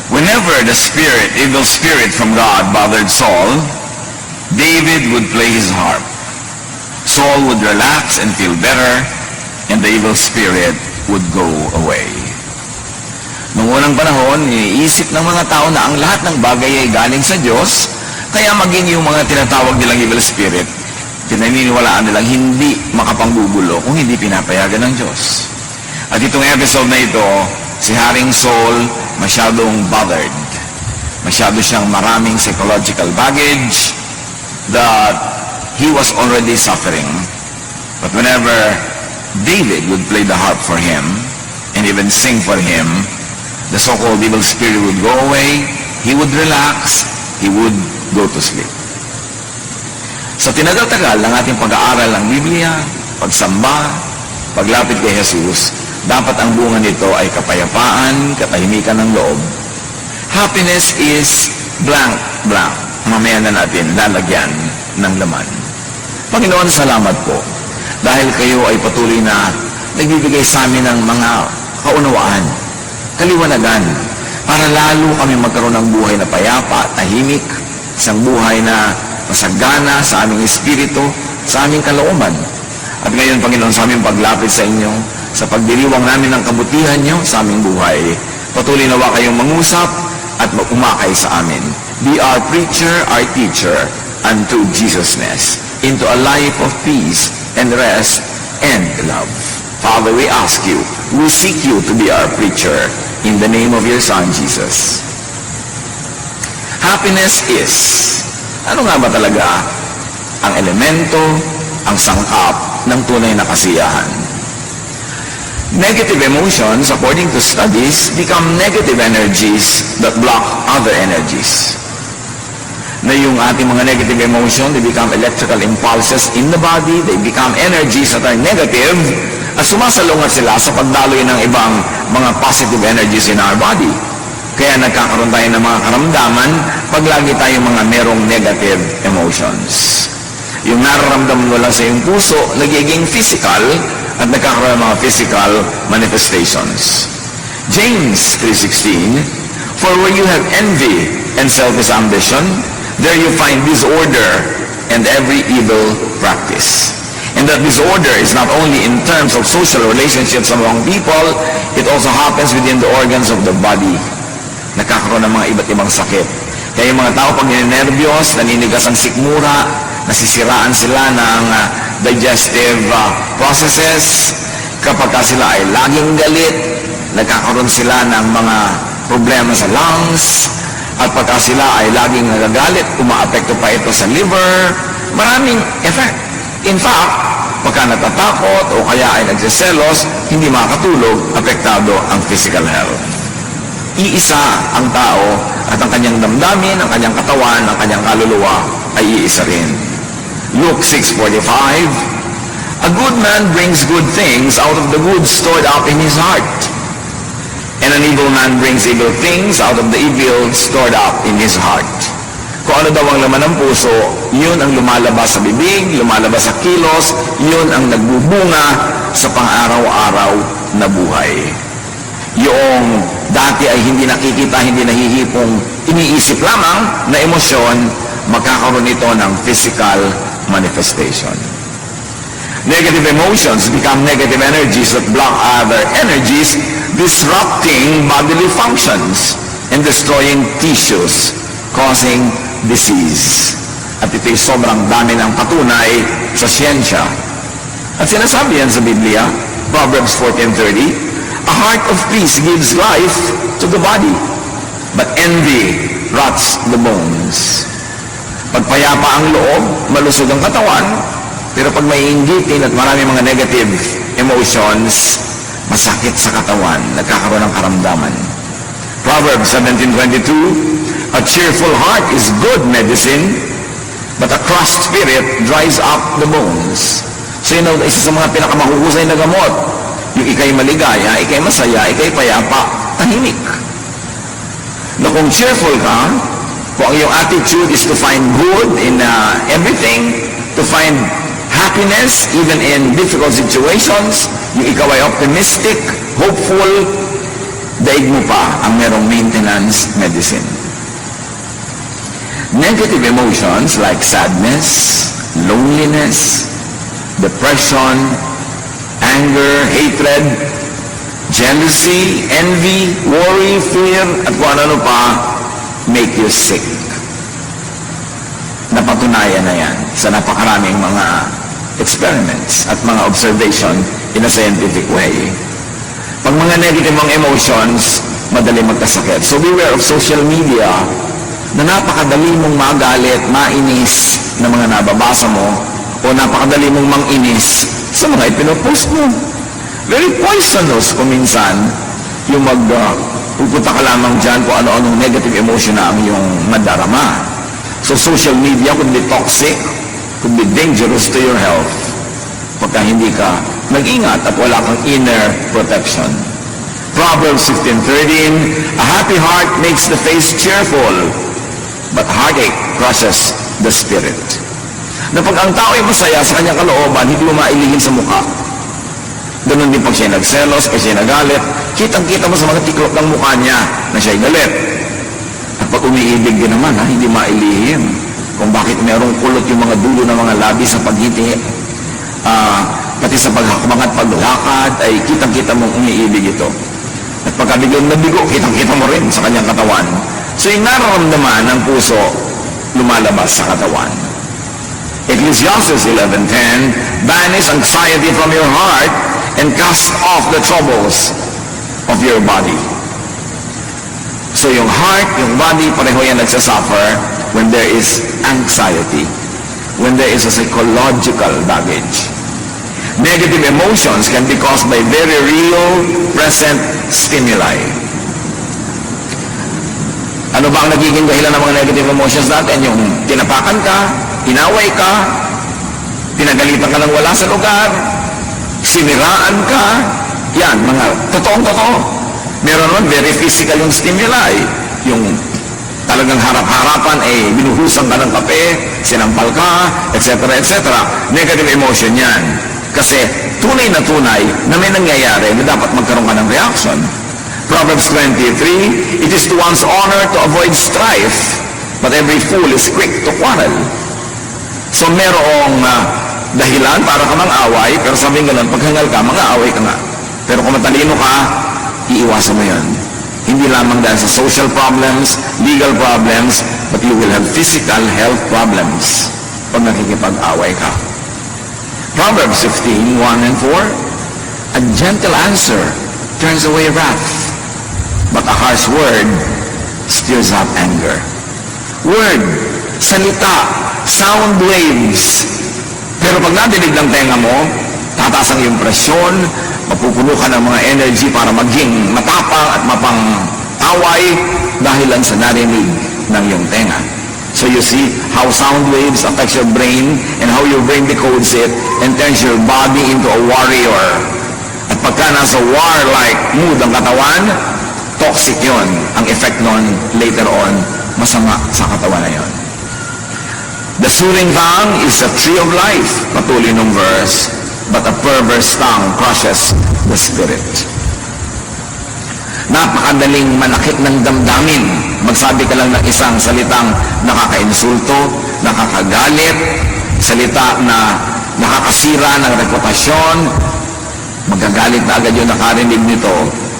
Whenever the evil spirit from God bothered Saul, David would play his harp. Saul would relax and feel better, and the evil spirit would go away. Noong unang panahon, iniisip ng mga tao na ang lahat ng bagay ay galing sa Diyos, kaya maging yung mga tinatawag nilang evil spirit, pinaniniwalaan nilang hindi makapanggugulo kung hindi pinapayagan ng Diyos. At itong episode na ito, si Haring Saul masyadong bothered. Masyado siyang maraming psychological baggage that he was already suffering. But whenever David would play the harp for him and even sing for him, the so-called evil spirit would go away, he would relax, he would go to sleep. Sa tinagal-tagal ng ating pag-aaral ng Biblia, pagsamba, paglapit kay Jesus, dapat ang bunga nito ay kapayapaan, katahimikan ng loob. Happiness is blank, blank. Mamaya na natin lalagyan ng laman. Panginoon, salamat po. Dahil kayo ay patuloy na nagbibigay sa amin ng mga kaunawaan, kaliwanagan, para lalo kami magkaroon ng buhay na payapa, tahimik, isang buhay na masagana sa aming espiritu, sa aming kalooban. At ngayon, Panginoon, sa aming paglapit sa inyo, sa pagdiriwang namin ng kabutihan niyo sa aming buhay, patuloy nawa kayong mangusap at umakay sa amin. Be our preacher, our teacher, unto Jesusness, into a life of peace and rest and love. Father, we ask you, we seek you to be our preacher in the name of your Son, Jesus. Happiness is, ano nga ba talaga ang elemento, ang sangkap ng tunay na kasiyahan? Negative emotions, according to studies, become negative energies that block other energies. Na yung ating mga negative emotion, they become electrical impulses in the body, they become energies that are negative, at sumasalungat sila sa pagdaloy ng ibang mga positive energies in our body. Kaya nagkakaroon tayo ng mga karamdaman pag lagi tayong mga merong negative emotions. Yung nararamdaman mo lang sa iyong puso, nagiging physical, at nagkakaroon ng mga physical manifestations. James 3:16, for where you have envy and selfish ambition, there you find disorder and every evil practice. And that disorder is not only in terms of social relationships among people, it also happens within the organs of the body. Nagkakaroon ng mga iba't ibang sakit. Kaya yung mga tao pag ninenervyos, naninigas ang sikmura, nasisiraan sila ng digestive processes. Kapag sila ay laging galit, nagkakaroon sila ng mga problema sa lungs. At pagka sila ay laging nagagalit, umaapekto pa ito sa liver. Maraming effect. In fact, pagka natatakot o kaya ay nagsiselos, hindi makakatulog, apektado ang physical health. Iisa ang tao at ang kanyang damdamin, ang kanyang katawan, ang kanyang kaluluwa ay iisa rin. Luke 6:45, a good man brings good things out of the good stored up in his heart. And an evil man brings evil things out of the evil stored up in his heart. Kung ano daw ang laman ng puso, yun ang lumalabas sa bibig, lumalabas sa kilos, yun ang nagbubunga sa pang-araw-araw na buhay. Yung dati ay hindi nakikita, hindi nahihipong, iniisip lamang na emosyon, magkakaroon ito ng physical manifestation. Negative emotions become negative energies that block other energies, disrupting bodily functions and destroying tissues, causing disease. At ito'y sobrang dami ng patunay sa siyensya. At sinasabi yan sa Biblia, Proverbs 14:30, a heart of peace gives life to the body, but envy rots the bones. Pagpayapa ang loob, malusog ang katawan, pero pag may inggitin at marami mga negative emotions, masakit sa katawan, nagkakaroon ng karamdaman. Proverbs 17:22, a cheerful heart is good medicine, but a crushed spirit dries up the bones. So yun ang isa sa mga pinakamahuhusay na gamot. Yung ikay maligaya, ikay masaya, ikay payapa, tahimik. Na kung cheerful ka, kung ang iyong attitude is to find good in everything, to find happiness even in difficult situations, yung ikaw ay optimistic, hopeful, daig mo pa ang merong maintenance medicine. Negative emotions like sadness, loneliness, depression, anger, hatred, jealousy, envy, worry, fear, at kung ano pa, make you sick. Napatunayan na yan sa napakaraming mga experiments at mga observation in a scientific way. Pag mga negative ang emotions, madali magkasakit. So beware of social media na napakadali mong magalit, mainis na mga nababasa mo o napakadali mong manginis sa mga ipinopost mo. Very poisonous kung minsan yung pupunta ka lamang dyan kung ano-anong negative emotion na ang iyong madarama. So social media could be toxic, could be dangerous to your health pagka hindi ka nag-ingat at wala kang inner protection. Proverbs 15:13, a happy heart makes the face cheerful, but heartache crushes the spirit. Na pag ang tao ay masaya sa kanyang kalooban, hindi mo mailihin sa mukha. Ganun din pag siya nagselos, pag siya nagalit, kitang-kita mo sa mga tiklop ng mukha niya na siya'y galit. At pag umiibig din naman, hindi mailihim kung bakit merong kulot yung mga dulo ng mga labi sa paghiti. Pati sa paghakbang at paglakad ay kitang-kita mong umiibig ito. At pagka biglang nabigo, kitang-kita mo rin sa kanyang katawan. So yung nararamdaman ng puso, lumalabas sa katawan. Ecclesiastes 11:10, banish anxiety from your heart and cast off the troubles of your body. So yung heart, yung body, pareho yan nagsasuffer when there is anxiety, when there is a psychological baggage. Negative emotions can be caused by very real, present stimuli. Ano ba ang nagiging dahilan ng mga negative emotions natin? Yung tinapakan ka, inaway ka, pinagalitan ka ng wala sa lugar, siniraan ka, yan, mga totoong-totoo. Meron naman very physical yung stimuli, yung talagang harap-harapan, binuhusan ka ng kape, sinampal ka, etc., etc. Negative emotion yan. Kasi tunay na may nangyayari na dapat magkaroon ka ng reaction. Proverbs 23, it is to one's honor to avoid strife, but every fool is quick to quarrel. So merong dahilan para ka mang-away, pero sabihin ganun, pag hangal ka, mang-away ka nga. Pero kung matalino ka, iiwasan mo yun. Hindi lamang dahil sa social problems, legal problems, but you will have physical health problems pag nakikipag-away ka. Proverbs 15:1 and 4, a gentle answer turns away wrath, but a harsh word stirs up anger. Word, salita, sound waves. Pero pag nadinig ng tenga mo, tataas ang iyong presyon, mapupuno ka ng mga energy para maging matapang at mapang-away dahil lang sa narinig ng iyong tenga. So you see how sound waves affects your brain and how your brain decodes it and turns your body into a warrior. At pagka nasa war-like mood ang katawan, toxic yon. Ang effect nun later on, masama sa katawan na yon. The soothing tongue is a tree of life, patuloy ng verse, but a perverse tongue crushes the spirit. Napakadaling manakit ng damdamin. Magsabi ka lang ng isang salitang nakaka-insulto, nakakagalit, salita na nakakasira ng reputasyon, magagalit na agad yung nakarinig nito.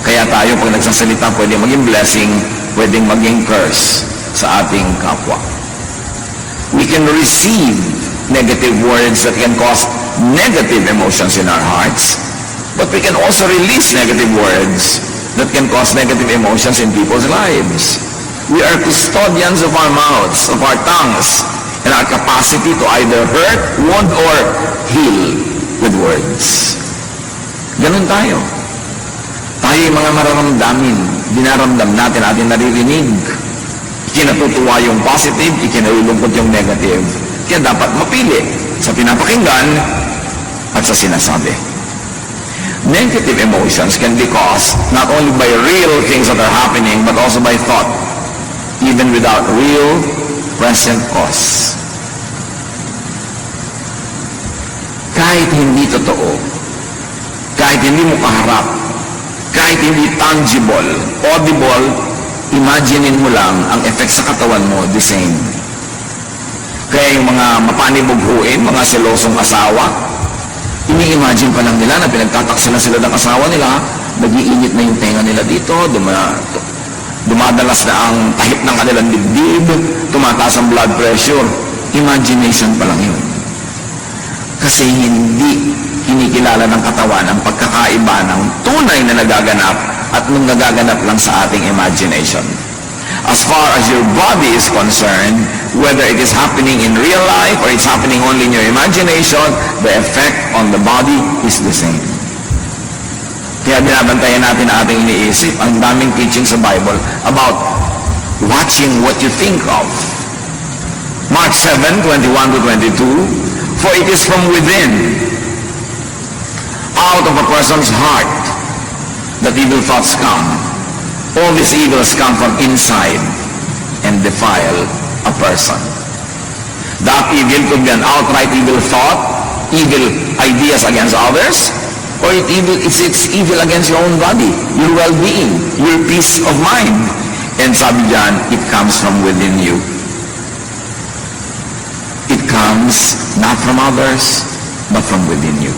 Kaya tayo pag nagsasalita, pwede maging blessing, pwedeng maging curse sa ating kapwa. We can receive negative words that can cause negative emotions in our hearts, but we can also release negative words that can cause negative emotions in people's lives. We are custodians of our mouths, of our tongues, and our capacity to either hurt, wound, or heal with words. Ganun tayo. Tayo yung mga mararamdamin, dinaramdam natin, ating naririnig. Ikinatutuwa yung positive, ikinalulungkot yung negative. Kaya dapat mapili sa pinapakinggan at sa sinasabi. Negative emotions can be caused not only by real things that are happening, but also by thought, even without real, present cause. Kahit hindi totoo, kahit hindi mo kaharap, Kahit hindi tangible, audible, imaginein mo lang ang effect sa katawan mo, the same. Kaya yung mga mapanibughuin, mga selosong asawa, ini-imagine pa lang nila na pinagtataksa na sila ng asawa nila, nag-iinit na yung tenga nila dito, dumadalas na ang tahip ng kanilang dibdib, tumataas ang blood pressure. Imagination pa lang yun. Kasi hindi kinikilala ng katawan ang pagkakaiba ng tunay na nagaganap at nung nagaganap lang sa ating imagination. As far as your body is concerned, whether it is happening in real life or it's happening only in your imagination, the effect on the body is the same. Kaya binabantayan natin ang ating iniisip. Ang daming teaching sa Bible about watching what you think of. Mark 7:21-22, for it is from within, out of a person's heart, that evil thoughts come. All these evils come from inside and defile a person. That evil could be an outright evil thought, evil ideas against others, or it's evil against your own body, your well-being, your peace of mind. And sabi diyan, it comes from within you. It comes not from others, but from within you.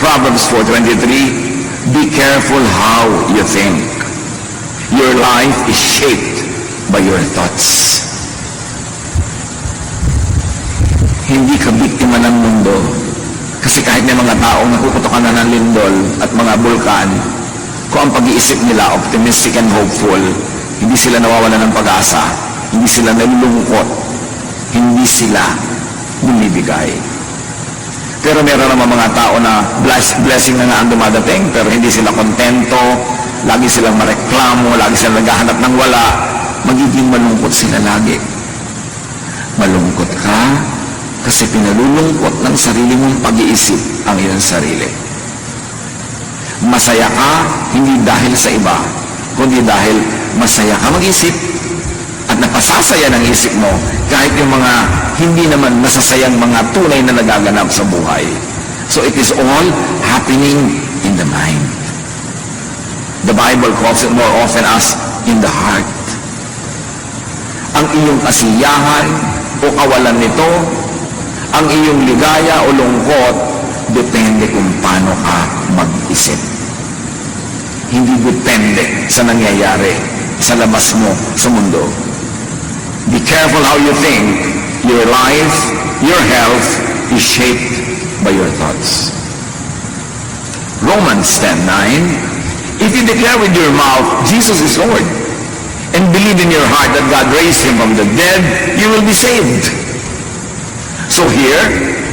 Proverbs 4:23, be careful how you think. Your life is shaped by your thoughts. Hindi ka biktima ng mundo. Kasi kahit may mga taong nakukutokan na ng lindol at mga bulkan, kung ang pag-iisip nila optimistic and hopeful, hindi sila nawawala ng pag-asa, hindi sila nalulungkot, hindi sila bumibigay. Pero meron naman mga tao na blessing na nga ang dumadating, pero hindi sila kontento, lagi silang mareklamo, lagi silang naghahanap ng wala, magiging malungkot sila lagi. Malungkot ka kasi pinalulungkot ng sarili mong pag-iisip ang iyong sarili. Masaya ka, hindi dahil sa iba, kundi dahil masaya ka mag-isip at napasasaya ng isip mo kahit yung mga hindi naman nasasayang mga tunay na nagaganap sa buhay. So it is all happening in the mind. The Bible calls it more often as in the heart. Ang iyong kasiyahan o kawalan nito, ang iyong ligaya o lungkot, depende kung paano ka mag-isip. Hindi depende sa nangyayari sa labas mo sa mundo. Be careful how you think. Your life, your health is shaped by your thoughts. Romans 10:9, if you declare with your mouth, Jesus is Lord, and believe in your heart that God raised him from the dead, you will be saved. So here,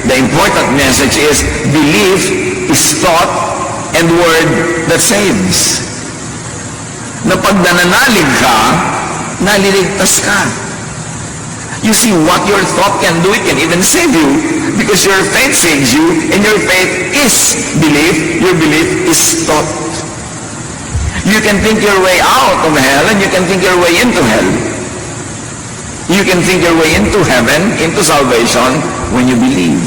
the important message is, belief is thought and word that saves. Na pag nananalig ka, naliligtas ka. You see, what your thought can do, it can even save you, because your faith saves you, and your faith is belief, your belief is thought. You can think your way out of hell, and you can think your way into hell. You can think your way into heaven, into salvation, when you believe.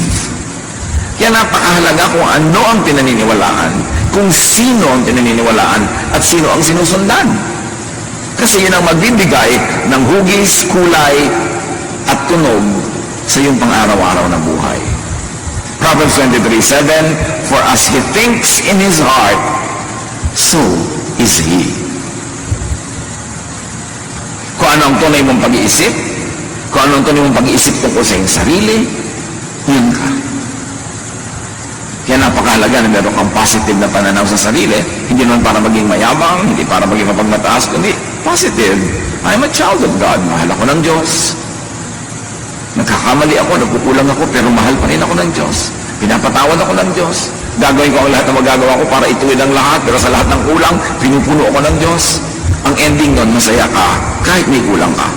Kaya napakahalaga kung ano ang pinaniniwalaan, kung sino ang pinaniniwalaan, at sino ang sinusundan. Kasi yun ang magbibigay ng hugis, kulay, at tunog sa iyong pang-araw-araw na buhay. Proverbs 23:7, for as he thinks in his heart, so is he. Kung ano ang tunay mong pag-iisip, kung ano ang tunay mong pag-iisip tungkol sa iyong sarili, yun ka. Kaya napakahalaga na meron kang positive na pananaw sa sarili, hindi naman para maging mayabang, hindi para maging mapagmataas, kundi positive. I'm a child of God, mahal ako ng Diyos. Nagkakamali ako, nagkukulang ako, pero mahal pa rin ako ng Diyos. Pinapatawad ako ng Diyos. Gagawin ko ang lahat na magagawa ko para ituwid ang lahat, pero sa lahat ng kulang, pinupuno ako ng Diyos. Ang ending nun, masaya ka, kahit may kulang ka.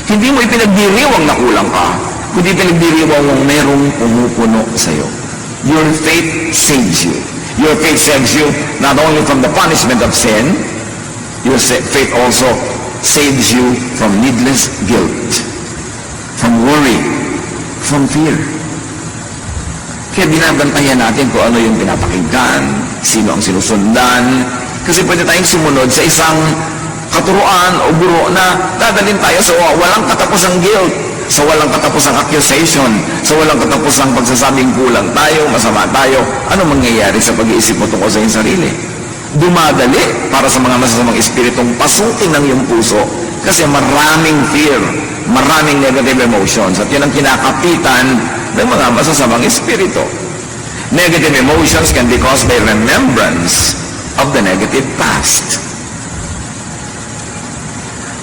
Hindi mo ipinagdiriwang na kulang ka, kundi pinagdiriwang mong merong pumupuno sa'yo. Your faith saves you. Your faith saves you not only from the punishment of sin, your faith also saves you from needless guilt, from worry, from fear. Kaya binabantayan natin kung ano yung pinapakinggan, sino ang sinusundan, Kasi pwede tayong sumunod sa isang katuruan o guro na dadalhin tayo sa walang katapusang guilt, sa walang katapusang accusation, sa walang katapusang pagsasabing kulang tayo, masama tayo. Ano mangyayari sa pag-iisip mo tungkol sa iyong sarili? Dumadali para sa mga masasamang espiritong pasukin ng iyong puso kasi maraming fear, maraming negative emotions at yun ang kinakapitan ng mga masasamang espiritu. Negative emotions can be caused by remembrance of the negative past.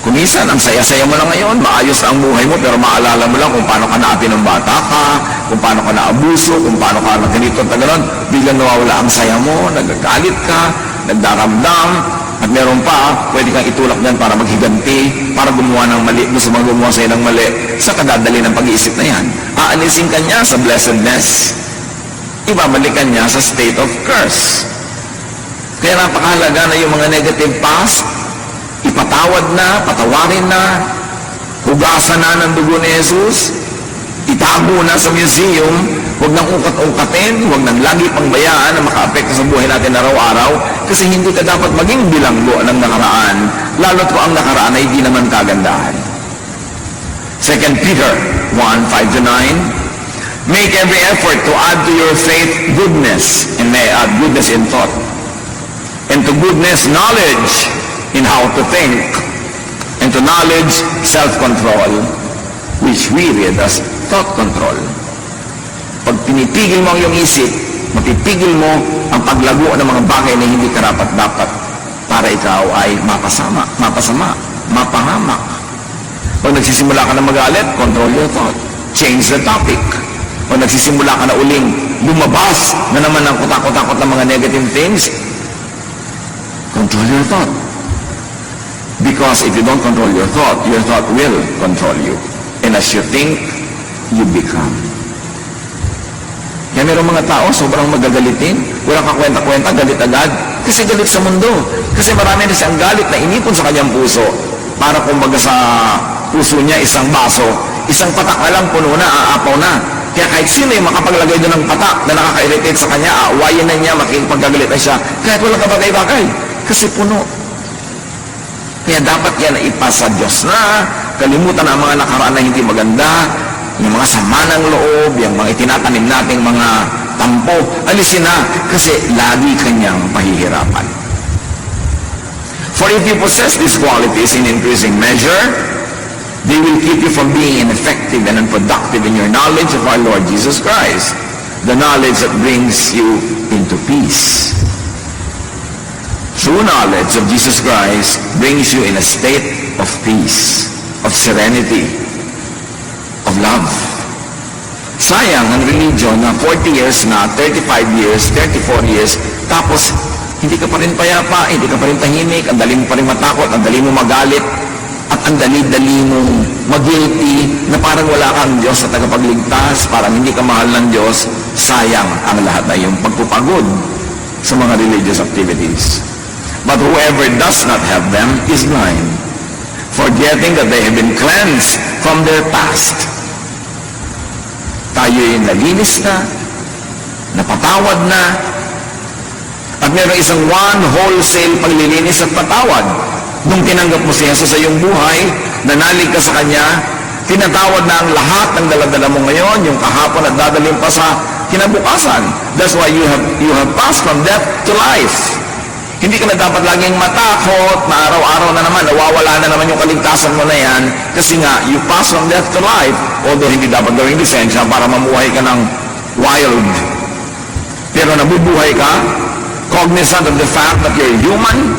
Kung minsan, ang saya-saya mo lang ngayon, maayos na ang buhay mo, pero maalala mo lang kung paano ka naapi ng bata ka, kung paano ka naabuso, kung paano ka ganito at gano'n, biglang nawawala ang saya mo, nagagalit ka, nagdaramdam, at meron pa, pwede kang itulak dyan para maghiganti, para gumawa ng mali, gusto mong gumawa sa'yo ng mali, sa kadadali ng pag-iisip na yan. Aalisin ka niya sa blessedness, ibabalikan niya sa state of curse. Kaya napakahalaga na yung mga negative past, ipatawad na, patawarin na, hugasan na ng dugo ni Jesus, itago na sa museum, huwag nang ukat-ukatin, huwag nang lagi pang bayaan na maka-apekto sa buhay natin araw-araw, kasi hindi ka dapat maging bilanggo ng nakaraan, lalo't kung ang nakaraan ay di naman kagandahan. 2 Peter 1:5-9, make every effort to add to your faith goodness, and may add goodness in thought, and to goodness knowledge in how to think, and to knowledge self-control, which we read as thought control. Pag pinipigil mo ang iyong isip, mapipigil mo ang paglago ng mga bagay na hindi karapat-dapat para ikaw ay mapasama, mapahamak. Pag nagsisimula ka na magalit, control your thought. Change the topic. Pag nagsisimula ka na uling lumabas na naman ng kutakot-takot ng mga negative things, control your thought. Because if you don't control your thought will control you. And as you think, you become. Kaya mayroong mga tao, sobrang magagalitin. Walang kakwenta-kwenta, galit agad. Kasi galit sa mundo. Kasi marami na siyang galit na inipon sa kanyang puso. Para kumbaga sa puso niya, isang baso, isang patak na lang, puno na, aapaw na. Kaya kahit sino yung makapaglagay doon ng patak na nakaka-irritate sa kanya, aawayin na niya, makikipagkagalit na siya. Kahit walang kabagay-bagay. Kasi puno. Kaya dapat yan na ipasa Diyos na, kalimutan ang mga nakaraan na hindi maganda, yung mga sama ng loob, yung mga itinatanim nating mga tampo, alisin na, kasi lagi kanyang pahihirapan. For if you possess these qualities in increasing measure, they will keep you from being ineffective and unproductive in your knowledge of our Lord Jesus Christ, the knowledge that brings you into peace. True knowledge of Jesus Christ brings you in a state of peace, of serenity, of love. Sayang ang religion na 40 years na, 35 years, 34 years, tapos hindi ka pa rin payapa, hindi ka pa rin tahimik, ang dali mo pa rin matakot, ang dali mo magalit, at ang dali-dali mong mag-guilty na parang wala kang Diyos na tagapagligtas, parang hindi ka mahal ng Diyos. Sayang ang lahat na iyong pagpupagod sa mga religious activities. But whoever does not have them is blind, forgetting that they have been cleansed from their past. Tayo'y nalinis na, napatawad na, at mayroong isang one wholesale paglilinis at patawad. Nung tinanggap mo si Jesus sa iyong buhay, nanalig ka sa Kanya, tinatawad na ang lahat ng daladala mo ngayon, yung kahapon at dadaling pa sa kinabukasan. That's why you have passed from death to life. Hindi ka na dapat laging matakot na araw-araw na naman, nawawala na naman yung kaligtasan mo na yan, kasi nga, you pass from death to life, although hindi dapat gawing lisensya para mamuhay ka ng wild. Pero nabubuhay ka, cognizant of the fact that you're human,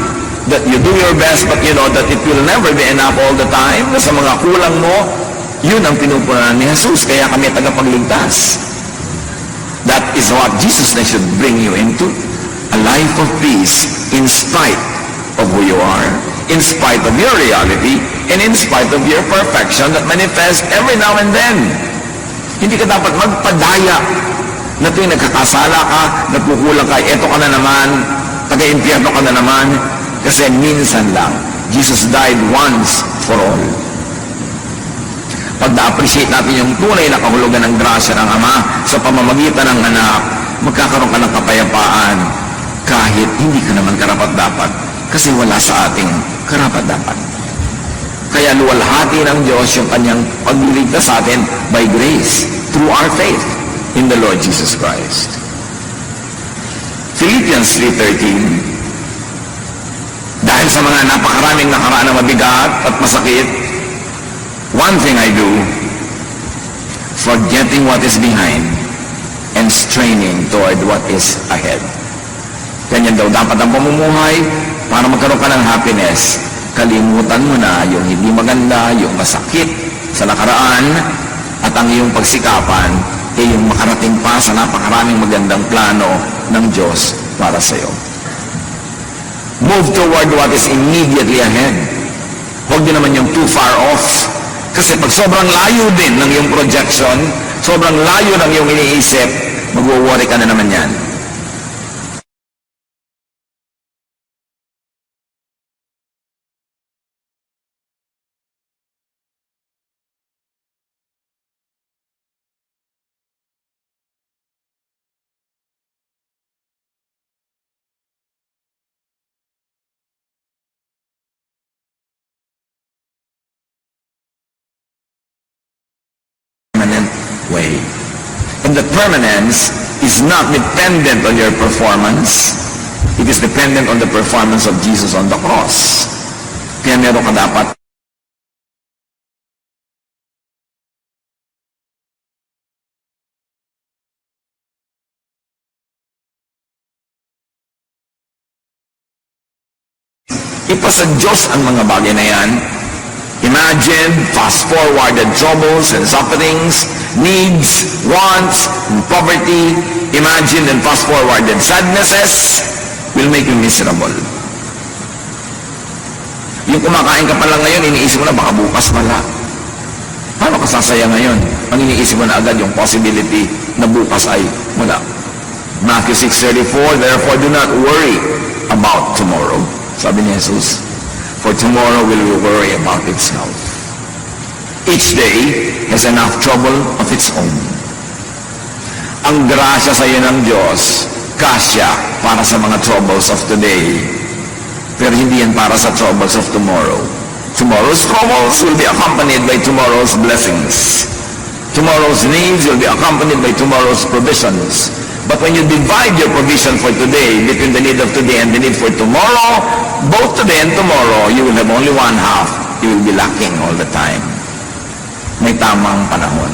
that you do your best, but you know that it will never be enough all the time, na sa mga kulang mo, yun ang pinupunan ni Jesus, kaya kami tagapagligtas. That is what Jesus na should bring you into. A life of peace in spite of who you are, in spite of your reality, and in spite of your perfection that manifests every now and then. Hindi ka dapat magpadaya na tuwing nagkakasala ka, nagkukulang ka, eto ka na naman, taga-impyerno ka na naman, kasi minsan lang. Jesus died once for all. Pag na-appreciate natin yung tunay na kahulugan ng grasya ng Ama sa pamamagitan ng anak, magkakaroon ka ng kapayapaan. kahit hindi ka naman karapat-dapat kasi wala sa ating karapat-dapat. Kaya luwalhati ng Diyos yung kanyang pagliligtas sa atin by grace through our faith in the Lord Jesus Christ. Philippians 3:13. Dahil sa mga napakaraming nakaraan na mabigat at masakit, one thing I do, forgetting what is behind and straining toward what is ahead. Ganyan daw dapat ang pamumuhay para magkaroon ka ng happiness. Kalimutan mo na yung hindi maganda, yung masakit sa nakaraan, at ang iyong pagsikapan ay yung makarating pa sa napakaraming magandang plano ng Diyos para sa iyo. Move toward what is immediately ahead. Huwag din naman yung too far off. Kasi pag sobrang layo din ng iyong projection, sobrang layo ng iyong iniisip, magwo-worry ka na naman yan. Way. And the permanence is not dependent on your performance. It is dependent on the performance of Jesus on the cross. Kaya meron ka dapat ipasa Diyos ang mga bagay na yan. Imagine fast-forwarded troubles and sufferings, needs, wants, and poverty. Imagine and fast-forwarded sadnesses will make you miserable. Yung kumakain ka pa lang ngayon, iniisip mo na baka bukas pala. Paano ka sasaya ngayon? Ang iniisip mo na agad yung possibility na bukas ay wala. Matthew 6:34, therefore do not worry about tomorrow. Sabi ni Jesus, for tomorrow will worry about itself. Each day has enough trouble of its own. Ang grasya sa iyo ng Diyos, kasya para sa mga troubles of today. Pero hindi yan para sa troubles of tomorrow. Tomorrow's troubles will be accompanied by tomorrow's blessings. Tomorrow's needs will be accompanied by tomorrow's provisions. But when you divide your provision for today between the need of today and the need for tomorrow, both today and tomorrow, you will have only one half. You will be lacking all the time. May tamang panahon.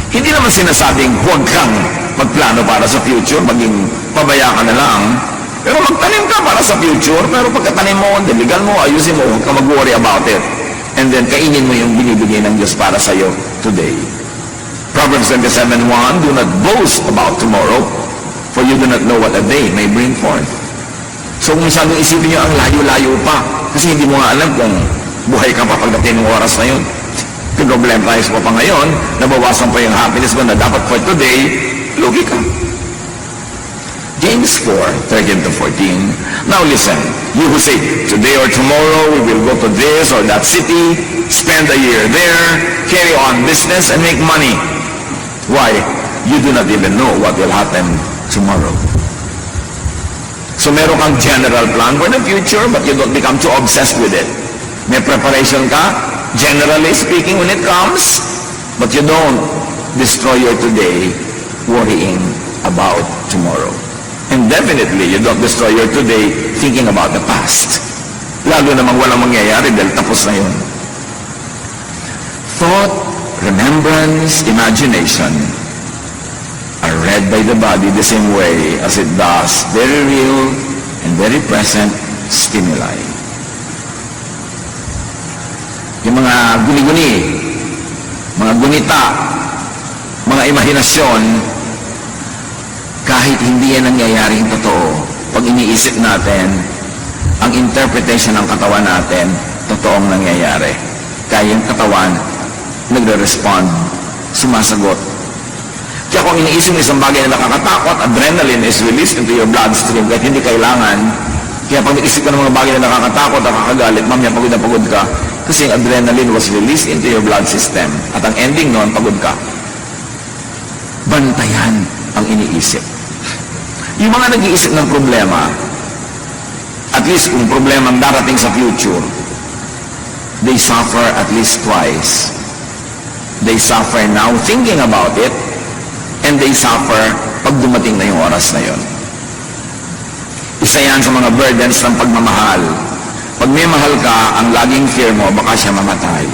Hindi naman sinasabing huwag kang magplano para sa future, maging pabaya ka na lang. Pero magtanim ka para sa future, pero pagkatanim mo, diligan mo, ayusin mo, huwag ka mag-worry about it. And then kainin mo yung binibigay ng Diyos para sa iyo today. Proverbs 27:1, do not boast about tomorrow, for you do not know what a day may bring forth. So kung masyadong isipin nyo ang layo-layo pa, kasi hindi mo nga alam kung buhay ka pa pagdating ng oras na yun. Problem tayo mo pa ngayon, nabawasan pa yung happiness mo na dapat for today, lugi ka. James 4:13-14. Now listen, you who say, today or tomorrow we will go to this or that city, spend a year there, carry on business and make money. Why? You do not even know what will happen tomorrow. So meron kang general plan for the future, but you don't become too obsessed with it. May preparation ka, generally speaking, when it comes, but you don't destroy your today worrying about tomorrow. And definitely, you don't destroy your today thinking about the past. Lalo namang walang mangyayari dahil tapos na yun. Thought, remembrance, imagination are read by the body the same way as it does very real and very present stimuli. Yung mga guni-guni, mga gunita, mga imahinasyon, kahit hindi yan nangyayaring totoo, pag iniisip natin, ang interpretation ng katawan natin, totoong nangyayari. Kaya yung katawan, nagre-respond, sumasagot. Kaya kung iniisip mo isang bagay na nakakatakot, adrenaline is released into your bloodstream kahit hindi kailangan. Kaya pag naisip ka ng mga bagay na nakakatakot, nakakagalit, mamaya pagod na pagod ka, kasi yung adrenaline was released into your blood system. At ang ending nun, pagod ka. Bantayan ang iniisip. Yung mga nag-iisip ng problema, at least kung problema ang darating sa future, they suffer at least twice. They suffer now thinking about it, and they suffer pag dumating na yung oras na yun. Isa yan sa mga burdens ng pagmamahal. Pag may mahal ka, ang laging fear mo, baka siya mamatay.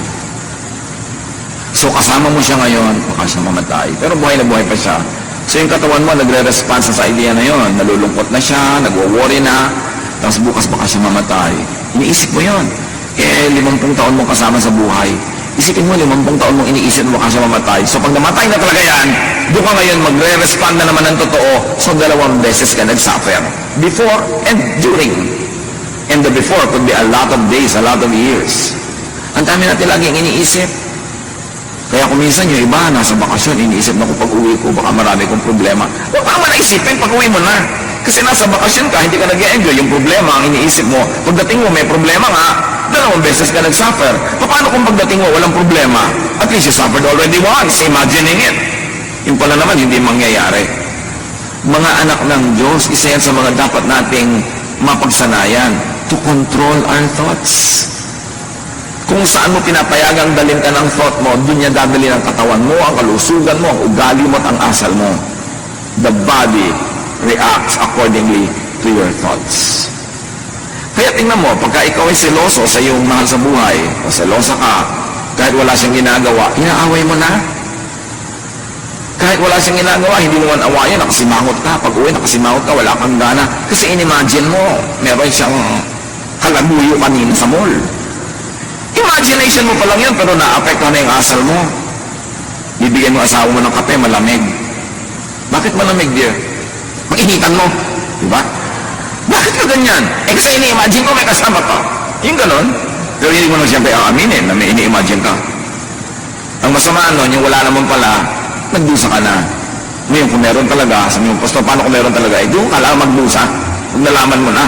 So kasama mo siya ngayon, baka siya mamatay. Pero buhay na buhay pa siya. So yung katawan mo, nagre-response sa idea na yun. Nalulungkot na siya, nagwo-worry na, tapos bukas baka siya mamatay. Iniisip mo yun. 50 taon mong kasama sa buhay. Isipin mo, 50 taon mong iniisip mo baka siya mamatay. So pag namatay na talaga yan, doon ka ngayon magre-respond na naman ng totoo. So 2 beses ka nag-suffer. Before and during. And the before could be a lot of days, a lot of years. Ang dami natin laging iniisip. Kaya kung minsan yung iba, nasa bakasyon, iniisip na kung pag-uwi ko, baka marami kong problema. Huwag ka naman naisipin, pag-uwi mo na. Kasi nasa bakasyon ka, hindi ka nag-enjoy yung problema, ang iniisip mo. Pagdating mo, may problema nga, 2 beses ka nag-suffer. Paano kung pagdating mo, walang problema? At least you suffered already once, imagining it. Yung pala naman, hindi mangyayari. Mga anak ng Diyos, isa yan sa mga dapat nating mapagsanayan, to control our thoughts. Kung saan mo pinapayagang dalhin ka ng thought mo, doon niya dadalhin ang katawan mo, ang kalusugan mo, ang ugali mo at ang asal mo. The body reacts accordingly to your thoughts. Kaya tingnan mo, pagka ikaw ay seloso sa iyong mahal sa buhay, o selosa ka, kahit wala siyang ginagawa, inaaway mo na. Kahit wala siyang ginagawa, hindi mo man awayan, nakasimangot ka. Pag uwi, nakasimangot ka, wala kang gana. Kasi inimagine mo, meron siyang kalaguyo kanina sa mall. Imagination mo pa lang yan, pero naapekto na yung asal mo. Bibigyan mo asawa mo ng kape, malamig. Bakit malamig, dear? Mag-initan mo. Diba? Bakit ka ganyan? Kasi ini-imagine ko may kasama ka. Yung ganon. Pero hindi mo na siyempre aaminin na may ini-imagine ka. Ang masama nun, yung wala naman pala, nagdusa ka na. Ngayon, kung meron talaga, sabi mo, Pastor, paano kung meron talaga? Doon ka lang magdusa. Kung nalaman mo na.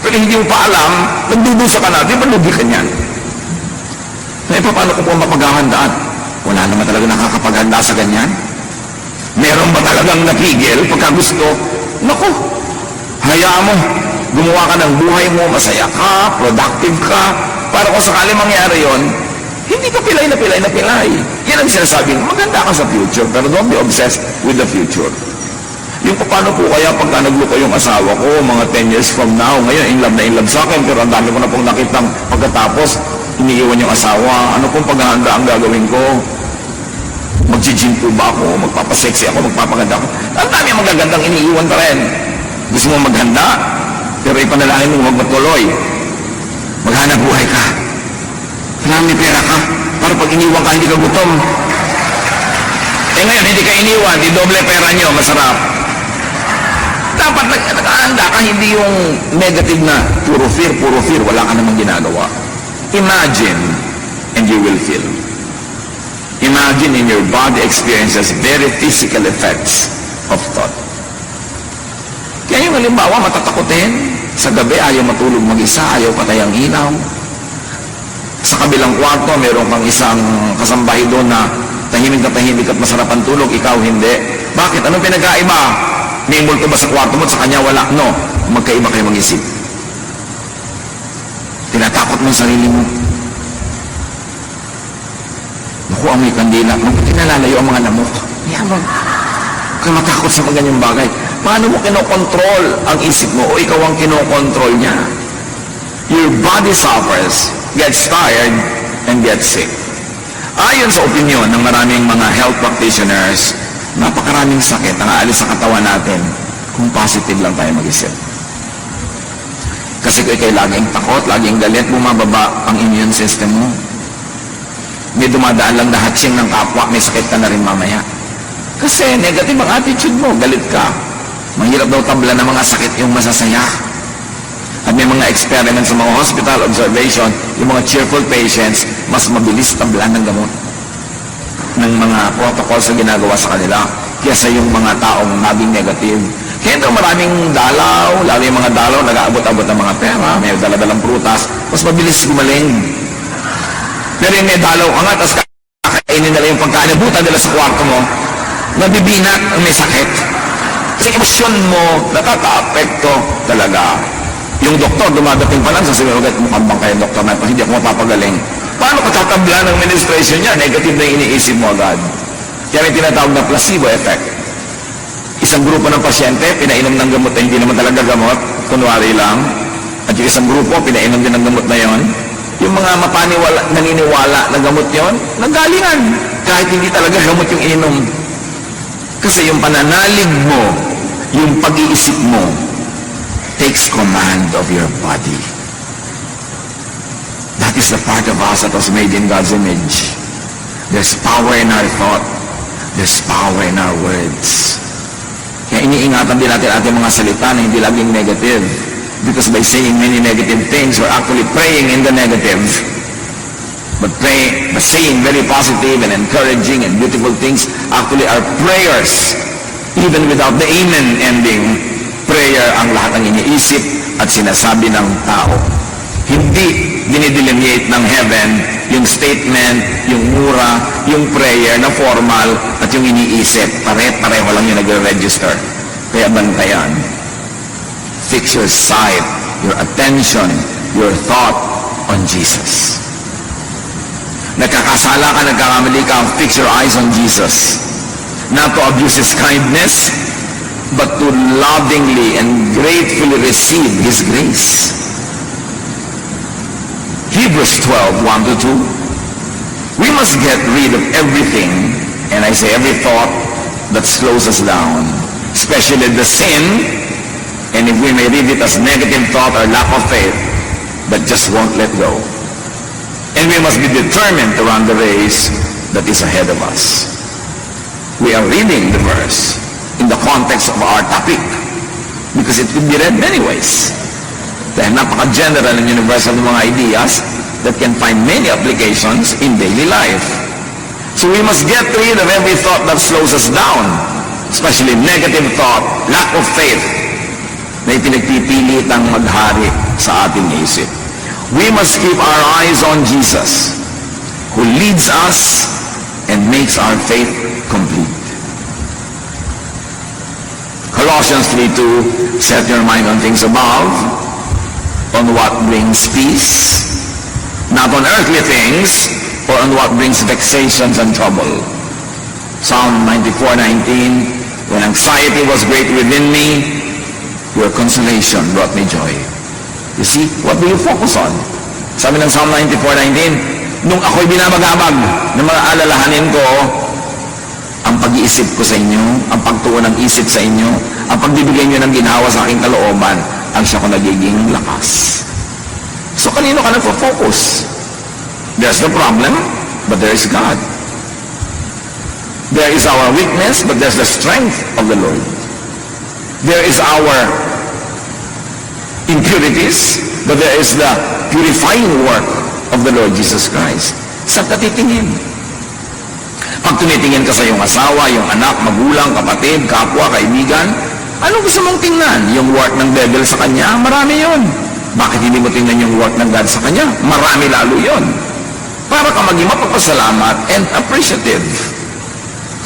Pero hindi mo pa alam, nagdudusa ka na. Di ba lugi ka niyan? Ngayon, paano ko po mapaghahandaan? Wala naman talaga nakakapaghanda sa ganyan. Meron ba talagang napigil pagka gusto? Naku, hayaan mo. Gumawa ka ng buhay mo, masaya ka, productive ka. Para kung sakali mangyari yon, hindi ka pilay na pilay na pilay. Yan ang sinasabing, maganda ka sa future, pero don't be obsessed with the future. Yung paano po kaya pagka nagluko yung asawa ko, mga 10 years from now, ngayon, in love sa akin, pero ang dami ko na pong nakitang pagkatapos, iniiwan yung asawa, ano pong paghahanda ang gagawin ko? Mag-gym po ba ako? Magpapasexy ako? Magpapaganda ako? Ang dami ang magagandang iniiwan pa rin. Gusto mo maghanda? Pero ipanalangin mo, huwag matuloy. Maghanap buhay ka. Marami pera ka. Para pag iniwan ka, hindi ka gutom. Ngayon, hindi ka iniwan, di doble pera nyo, masarap. Dapat nakahanda ka, hindi yung negative na puro fear, wala ka namang ginagawa. Imagine, and you will feel. Imagine in your body experiences very physical effects of thought. Kaya yung halimbawa, matatakotin. Sa gabi, ayaw matulog mag-isa, ayaw patay ang ilaw. Sa kabilang kwarto, meron kang isang kasambahay doon na tahimik at masarap ang tulog, ikaw hindi. Bakit? Anong pinagkaiba? May multo ba sa kwarto mo at sa kanya wala? No. Magkaiba kayo mag-isip. Tinatakot mo ang sarili mo. Naku, amoy kandila. Mabuti nalalayo ang mga lamok. Yaman. Kaya matakot sa mga ganyang bagay. Paano mo kinokontrol ang isip mo o ikaw ang kinokontrol niya? Your body suffers, gets tired, and gets sick. Ayon sa opinion ng maraming mga health practitioners, napakaraming sakit ang aalis sa katawan natin kung positive lang tayo mag-isip. Kasi kung ikay laging takot, laging galit, bumababa ang immune system mo. May dumadaan lang na hatsing ng kapwa, may sakit ka na rin mamaya. Kasi negative ang attitude mo, galit ka. Mahirap daw tabla ng mga sakit yung masasaya. At may mga experiments sa mga hospital observation, yung mga cheerful patients, mas mabilis tablan ng gamot ng mga protocols na ginagawa sa kanila kaysa yung mga taong naging negative. Kaya ito maraming dalaw, lalo yung mga dalaw, nag-aabot-abot ng mga pera, may daladalang prutas, mas mabilis gumaling. Pero yung may dalaw ka nga, tapos kakainin nila yung pagkainabutan nila sa kwarto mo, nabibinat ang may sakit. Kasi emosyon mo, nakaka-apekto talaga. Yung doktor, dumadating pa lang, sasabihin, okay, mukhang bang kayo doktor na ito, hindi ako mapapagaling. Paano ka tatabla ng administration niya? Negative na iniisip mo agad. Kaya may tinatawag na placebo effect. Isang grupo ng pasyente, pinainom ng gamot na hindi naman talaga gamot, kunwari lang. At yung isang grupo, pinainom din ng gamot na yon. Yung mga naniniwala na gamot yon, nanggalingan. Kahit hindi talaga gamot yung inom. Kasi yung pananalig mo, yung pag-iisip mo, takes command of your body. That is the part of us that was made in God's image. There's power in our thought. There's power in our words. Kaya iniingatan din natin ating mga salita na hindi laging negative. Because by saying many negative things, we're actually praying in the negative. But saying very positive and encouraging and beautiful things actually are prayers. Even without the amen ending, prayer ang lahat ng iniisip at sinasabi ng tao. Hindi dinidelineate ng heaven yung statement, yung mura, yung prayer na formal at yung iniisip. Pare-pareho lang yung nagre-register. Kaya bantayan. Fix your sight, your attention, your thought on Jesus. Nagkakasala ka, nagkakamali ka, fix your eyes on Jesus. Not to abuse His kindness, but to lovingly and gratefully receive His grace. Hebrews 12:1-2. We must get rid of everything, and I say every thought that slows us down, especially the sin, and if we may read it as negative thought or lack of faith, that just won't let go. And we must be determined to run the race that is ahead of us. We are reading the verse in the context of our topic, because it could be read many ways. Dahil napaka-general and universal ng mga ideas that can find many applications in daily life. So we must get rid of every thought that slows us down, especially negative thought, lack of faith, na ipinagpipilitang maghari sa ating isip. We must keep our eyes on Jesus, who leads us and makes our faith complete. Colossians 3:2, set your mind on things above, on what brings peace, not on earthly things, or on what brings vexations and trouble. Psalm 94:19, when anxiety was great within me, your consolation brought me joy. You see, what do you focus on? Sabi ng Psalm 94:19, nung ako'y binabagabag na mga alalahanin ko, ang pag-iisip ko sa inyo, ang pagtuon ng isip sa inyo, ang pagbibigay nyo ng ginawa sa aking kalooban, ang siya ko nagiging lakas. So kanino ka nagpo-focus? There's the problem, but there is God. There is our weakness, but there's the strength of the Lord. There is our impurities, but there is the purifying work of the Lord Jesus Christ. Saan ka titingin? Pag tumitingin ka sa iyong asawa, iyong anak, magulang, kapatid, kapwa, kaibigan, anong gusto mong tingnan? Yung work ng devil sa kanya? Marami yon. Bakit hindi mo tingnan yung work ng God sa kanya? Marami lalo yon. Para ka maging mapagpasalamat and appreciative.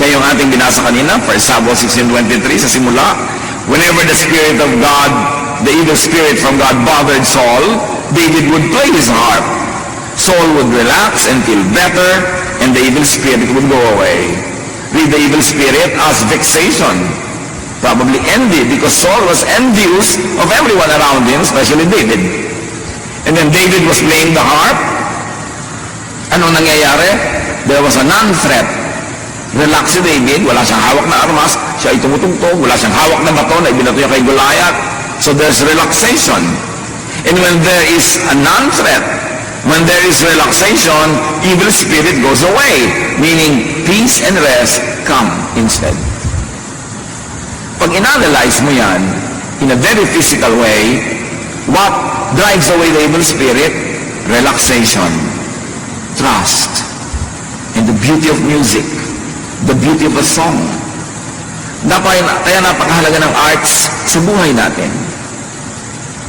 Kaya yung ating binasa kanina, 1 Samuel 16:23 sa simula, whenever the Spirit of God, the evil spirit from God bothered Saul, David would play his harp. Saul would relax and feel better, and the evil spirit would go away. Read the evil spirit as vexation, probably envy, because Saul was envious of everyone around him, especially David. And then David was playing the harp. Anong nangyayari? There was a non-threat. Relax si David, wala siyang hawak na armas, siya ay tumutugtog, wala siyang hawak na bato na ibinato niya kay Goliath. So there's relaxation. And when there is a non-threat, when there is relaxation, evil spirit goes away, meaning peace and rest come instead. Pag in-analyze mo yan, in a very physical way, what drives away the evil spirit? Relaxation, trust, and the beauty of music, the beauty of a song. Kaya napakahalaga ng arts sa buhay natin.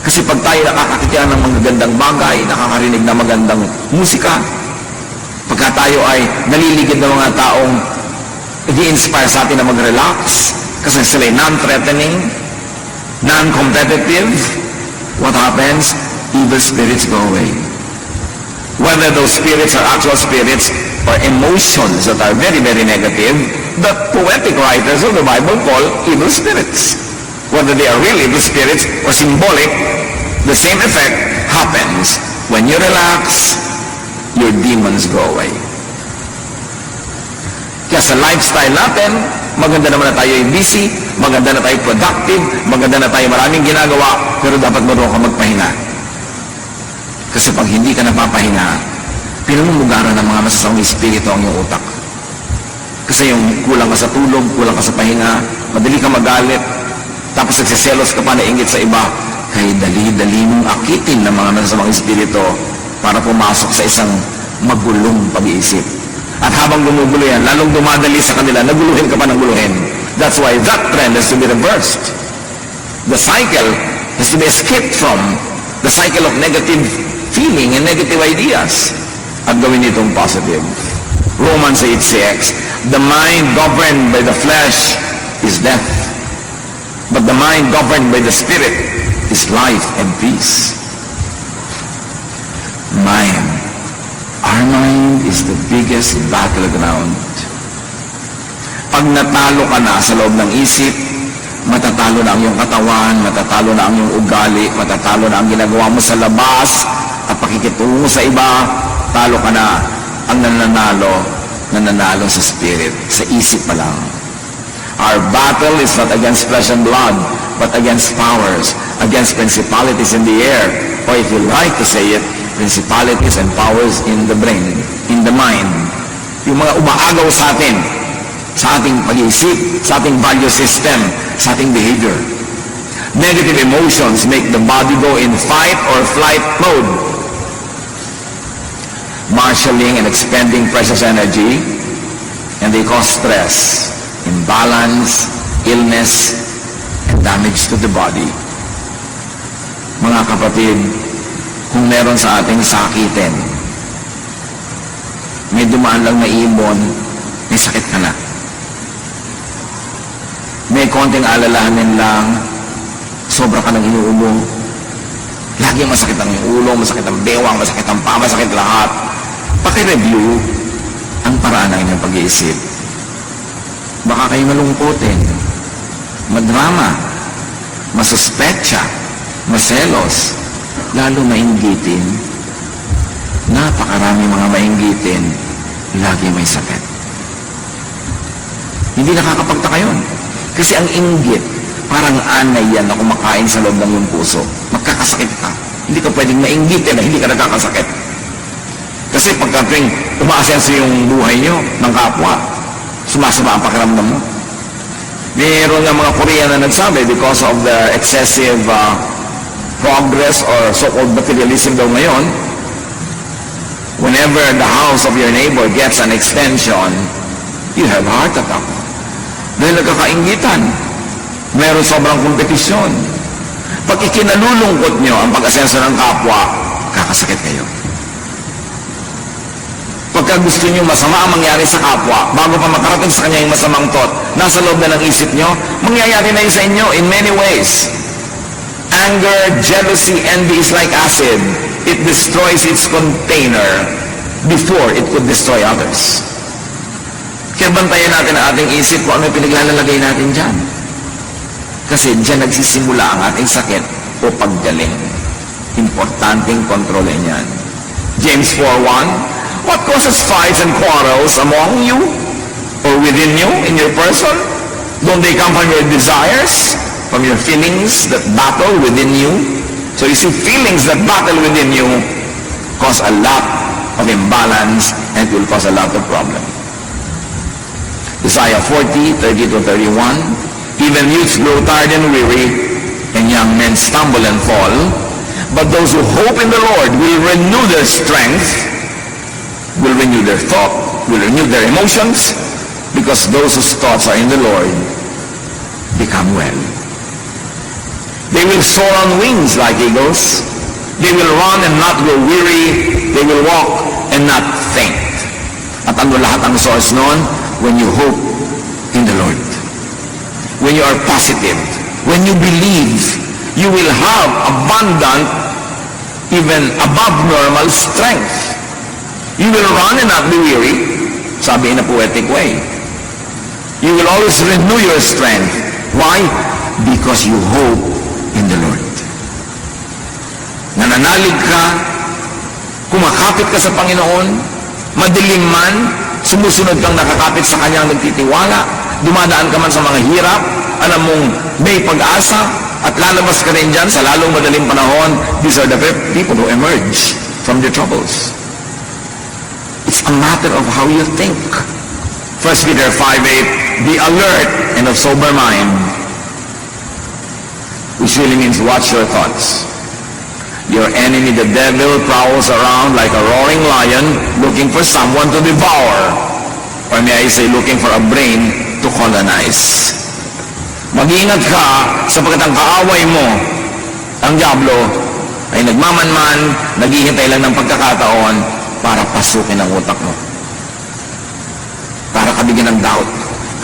Kasi pag tayo nakakakita ng mga gandang bagay, nakakarinig ng magandang musika, pagka tayo ay naliligid ng mga taong i-inspire sa atin na mag-relax, Kasi sila ay non-threatening, non-competitive. What happens? Evil spirits go away. Whether those spirits are actual spirits or emotions that are very, very negative, the poetic writers of the Bible call evil spirits. Whether they are real evil spirits or symbolic, the same effect happens. When you relax, your demons go away. Kaya sa lifestyle natin, maganda naman na tayo ay busy, maganda na tayo productive, maganda na tayo maraming ginagawa, pero dapat marunong ka magpahinga. Kasi pag hindi ka napapahinga, pinamumugaran ng mga masasamang espiritu ang iyong utak. Kasi yung kulang ka sa tulog, kulang ka sa pahinga, madali ka magalit, tapos nagsiselos ka pa, nainggit sa iba, kaya dali-dali mong akitin ng mga masasamang espiritu para pumasok sa isang magulong pag-iisip. At habang gumugulo yan, lalong dumadali sa kanila, naguluhin ka pa ng guluhin. That's why that trend has to be reversed. The cycle has to be escaped from, the cycle of negative feeling and negative ideas, at gawin itong positive. Romans 8:6, the mind governed by the flesh is death, but the mind governed by the Spirit is life and peace. Mind. Our mind is the biggest battleground. Pag natalo ka na sa loob ng isip, matatalo na ang iyong katawan, matatalo na ang iyong ugali, matatalo na ang ginagawa mo sa labas, at pakikitungo sa iba, talo ka na. Ang nananalo sa spirit, sa isip pa lang. Our battle is not against flesh and blood, but against powers, against principalities in the air, or if you like to say it, principalities and powers in the brain, in the mind. Yung mga umaagaw sa atin, sa ating pag-iisip, sa ating value system, sa ating behavior. Negative emotions make the body go in fight or flight mode, marshalling and expending precious energy, and they cause stress, imbalance, illness, and damage to the body. Mga kapatid, kung meron sa ating sakitin, may dumaan lang na ibon, may sakit ka na. May konting alalahanin lang, sobra ka ng inuubo. Lagi masakit ang ulo, masakit ang bewang, masakit ang paa, masakit lahat. Paki-review ang paraan ng inyong pag-iisip. Baka kayo malungkotin, madrama, masuspetsa, maselos, lalo mainggitin. Napakarami mga mainggitin, lagi may sakit. Hindi nakakapagtaka yun. Kasi ang inggit, parang anay yan na kumakain sa loob ng iyong puso. Magkakasakit ka. Hindi ka pwedeng mainggitin na hindi ka nagkakasakit. Kasi pagka-tuwing umaasenso yung buhay nyo ng kapwa, sumasama ang pakiramdam mo. Mayroon nga mga Korean na nagsabi, because of the excessive progress or so-called materialism daw ngayon, whenever the house of your neighbor gets an extension, you have a heart attack. Dahil nagkakaingitan. Meron sobrang kompetisyon. Pag ikinalulungkot nyo ang pag-asenso ng kapwa, kakasakit kayo. Pagka gusto nyo masama ang mangyari sa kapwa, bago pa makarating sa kanya yung masamang thought, nasa loob na ng isip nyo, mangyayari na yun sa inyo in many ways. Anger, jealousy, envy is like acid. It destroys its container before it could destroy others. Kaya bantayan natin ang ating isip kung ano yung pinaglalagay natin dyan. Kasi dyan nagsisimula ang ating sakit o paggaling. Importanteng kontrolin yan. James 4:1, what causes fights and quarrels among you or within you, in your person? Don't they come from your desires? From your feelings that battle within you? So you see, feelings that battle within you cause a lot of imbalance and will cause a lot of problem. Isaiah 40:30-31, even youths grow tired and weary, and young men stumble and fall, but those who hope in the Lord will renew their strength, will renew their thought, will renew their emotions, because those whose thoughts are in the Lord become well. They will soar on wings like eagles. They will run and not grow weary. They will walk and not faint. At ano lahat ang source noon? When you hope in the Lord. when you are positive, when you believe, you will have abundant, even above normal strength. You will run and not be weary, sabi in a poetic way. You will always renew your strength. Why? Because you hope in the Lord. Nananalig ka, kumakapit ka sa Panginoon, madilim man, sumusunod kang nakakapit sa Kanyang nagtitiwala, dumadaan ka man sa mga hirap, alam mong may pag-asa, at lalabas ka rin dyan sa lalong madaling panahon. These are the people who emerge from their troubles. It's a matter of how you think. 1 Peter 5:8, be alert and of sober mind, which really means watch your thoughts. Your enemy, the devil, prowls around like a roaring lion looking for someone to devour. Or may I say, looking for a brain to colonize. Mag-iingat ka sapagkat ang kaaway mo, ang diablo, ay nagmamanman, naghihintay lang ng pagkakataon para pasukin ang utak mo. Para ka bigyan ng doubt,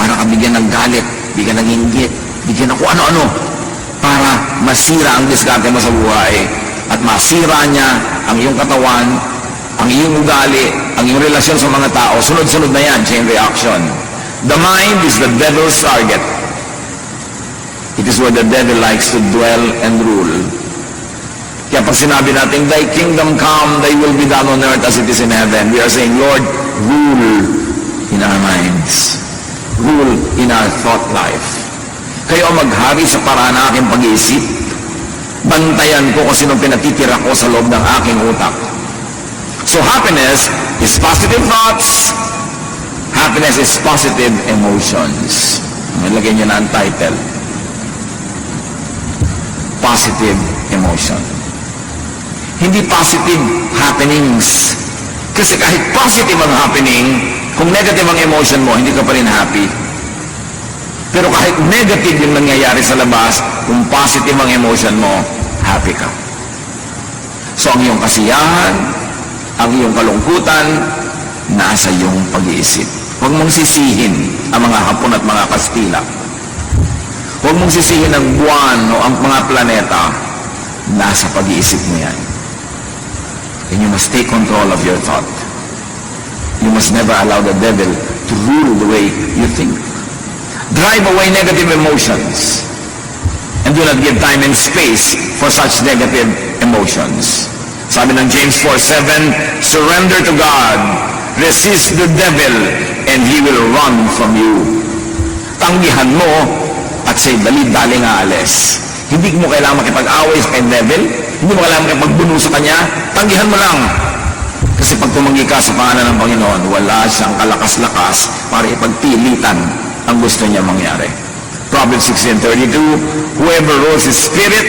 para ka bigyan ng galit, bigyan ng inggit, bigyan ng kung ano-ano, para masira ang diskarte mo sa buhay at masira niya ang iyong katawan, ang iyong ugali, ang iyong relasyon sa mga tao. Sunod-sunod na yan, chain reaction. The mind is the devil's target. It is where the devil likes to dwell and rule. Kaya pag sinabi natin, thy kingdom come, thy will be done on earth as it is in heaven, we are saying, Lord, rule in our minds. Rule in our thought life. Kayo maghari sa paraan ng aking pag-iisip. Bantayan ko kung sinong pinatitira ko sa loob ng aking utak. So happiness is positive thoughts. Happiness is positive emotions. Nilagay niyo na ang title. Positive emotion. Hindi positive happenings. Kasi kahit positive ang happening, kung negative ang emotion mo, hindi ka pa rin happy. Pero kahit negative yung nangyayari sa labas, kung positive ang emotion mo, happy ka. So ang iyong kasiyahan, ang iyong kalungkutan, nasa iyong pag-iisip. Huwag mong sisihin ang mga Hapon at mga Kastila. Huwag mong sisihin ang buwan o ang mga planeta, nasa pag-iisip mo yan. And you must take control of your thought. You must never allow the devil to rule the way you think. Drive away negative emotions and do not give time and space for such negative emotions. Sabi ng James 4:7, surrender to God, resist the devil, and he will run from you. Tanggihan mo at siya'y dali-daling aalis. Hindi mo kailangan makipag-away sa kay devil, hindi mo kailangan makipagbuno sa kanya, tanggihan mo lang. Kasi pag tumanggi ka sa pangalan ng Panginoon, wala siyang kalakas-lakas para ipagpilitan ang gusto niya mangyari. Proverbs 16:32, whoever rules his spirit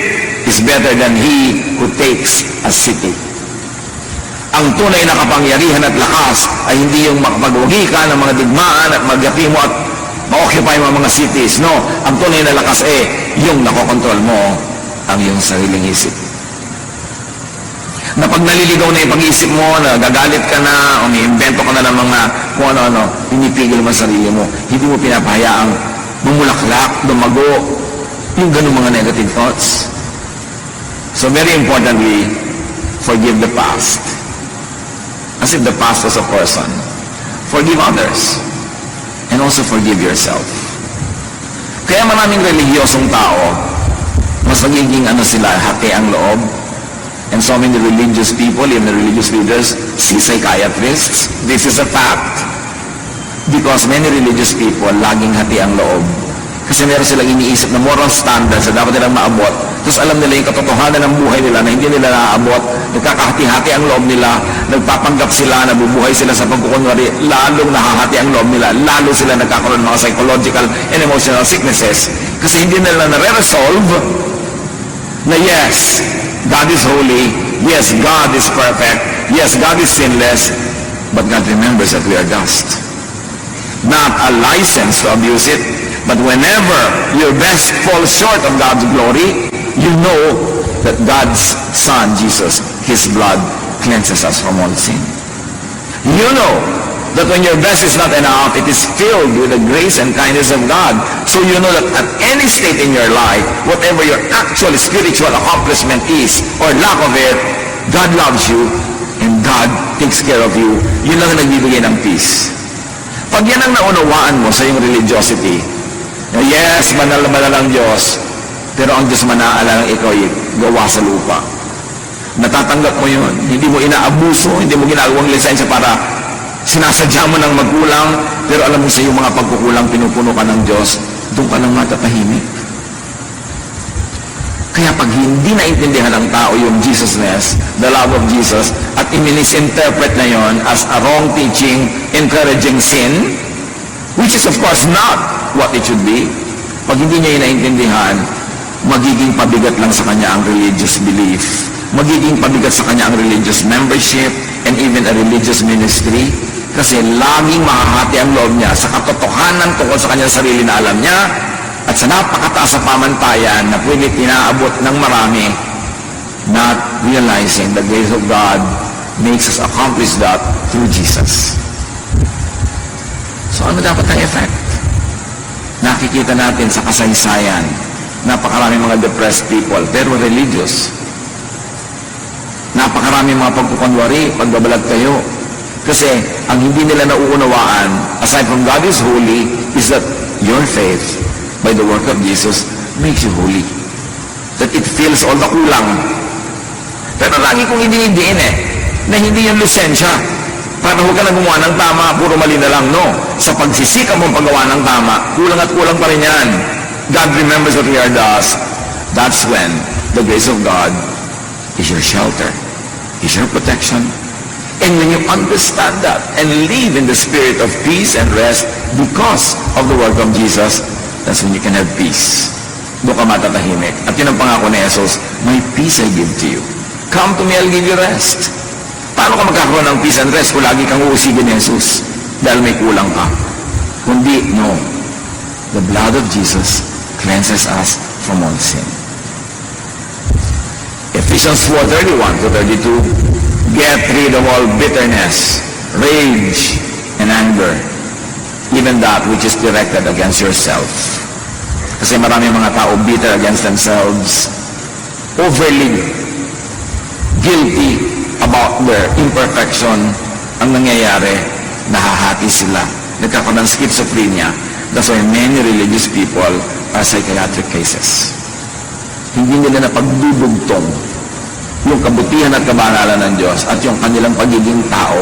is better than he who takes a city. Ang tunay na kapangyarihan at lakas ay hindi yung makapagwagi ka ng mga digmaan at magyaki mo at ma-occupy mo mga cities. No, ang tunay na lakas yung nakokontrol mo ang iyong sariling isip. Na pag naliligaw na yung pag-iisip mo, na gagalit ka na, o may-invento ka na ng mga kung ano-ano, pinipigil mo sarili mo. Hindi mo pinapahayaang bumulaklak, dumago, yung ganung mga negative thoughts. So very importantly, forgive the past. As if the past was a person. Forgive others. And also forgive yourself. Kaya maraming relihiyosong tao, mas nagiging sila, hati ang loob. And so many religious people, even the religious leaders, see psychiatrists. This is a fact. Because many religious people, laging hati ang loob. Kasi meron silang iniisip na moral standards na dapat nilang maabot. Tapos alam nila yung katotohanan ng buhay nila na hindi nila naaabot. Nagkakahati-hati ang loob nila. Nagpapanggap sila, nabubuhay sila sa pagkukunwari. Lalong nakahati ang loob nila. Lalo sila nagkakaroon ng mga psychological and emotional sicknesses. Kasi hindi nila nare-resolve na yes, God is holy. Yes, God is perfect. Yes, God is sinless. But God remembers that we are dust. Not a license to abuse it. But whenever your best falls short of God's glory, you know that God's Son, Jesus, His blood, cleanses us from all sin. You know that when your best is not enough, it is filled with the grace and kindness of God. So you know that at any state in your life, whatever your actual spiritual accomplishment is, or lack of it, God loves you, and God takes care of you. Yun lang ang nagbibigay ng peace. Pag yan ang naunawaan mo sa iyong religiosity, yes, banal na banal ang Diyos, pero ang Diyos manaalang ikaw ay gawa sa lupa. Natatanggap mo yun. Hindi mo inaabuso, hindi mo ginagawang lisensya para sinasadya mo ng magkulang, pero alam mo sa iyong mga pagkukulang, pinupuno ka ng Diyos, doon ka lang matatahimik. Kaya pag hindi naintindihan ng tao yung Jesusness, the love of Jesus, at imisinterpret na yon as a wrong teaching, encouraging sin, which is of course not what it should be, pag hindi niya yun naintindihan, magiging pabigat lang sa kanya ang religious belief. Magiging pabigat sa kanya ang religious membership and even a religious ministry kasi laging mahahati ang loob niya sa katotohanan tungkol sa kanyang sarili na alam niya at sa napakataas na pamantayan na pwede inaabot ng marami, not realizing the grace of God makes us accomplish that through Jesus. So ano dapat ang effect? Nakikita natin sa kasaysayan, napakaraming mga depressed people pero religious. Napakarami mga pagkukunwari, pagbabalag kayo. Kasi ang hindi nila nauunawaan, aside from God is holy, is that your faith, by the work of Jesus, makes you holy. That it fills all the kulang. Pero lagi kong iniindiin na hindi yung lisensya. Para huwag ka na gumawa ng tama, puro mali na lang, no. Sa pagsisikap mong paggawa ng tama, kulang at kulang pa rin yan. God remembers what we are does. That's when the grace of God is your shelter, is your protection. And when you understand that and live in the spirit of peace and rest because of the work of Jesus, that's when you can have peace. Doon ka matatahimik. At yun ang pangako ni Jesus, my peace I give to you. Come to me, I'll give you rest. Paano ka magkakaroon ng peace and rest kung lagi kang uusigin ni Jesus dahil may kulang ka? Kundi, no. The blood of Jesus cleanses us from all sin. Ephesians 4:31-32, get rid of all bitterness, rage, and anger, even that which is directed against yourself. Kasi marami mga tao bitter against themselves, overly guilty about their imperfection. Ang nangyayari, nahahati sila. Nagkakaroon ng schizophrenia. That's why many religious people are psychiatric cases. Hindi nila napagdudugtong yung kabutihan at kabanalan ng Diyos at yung kanilang pagiging tao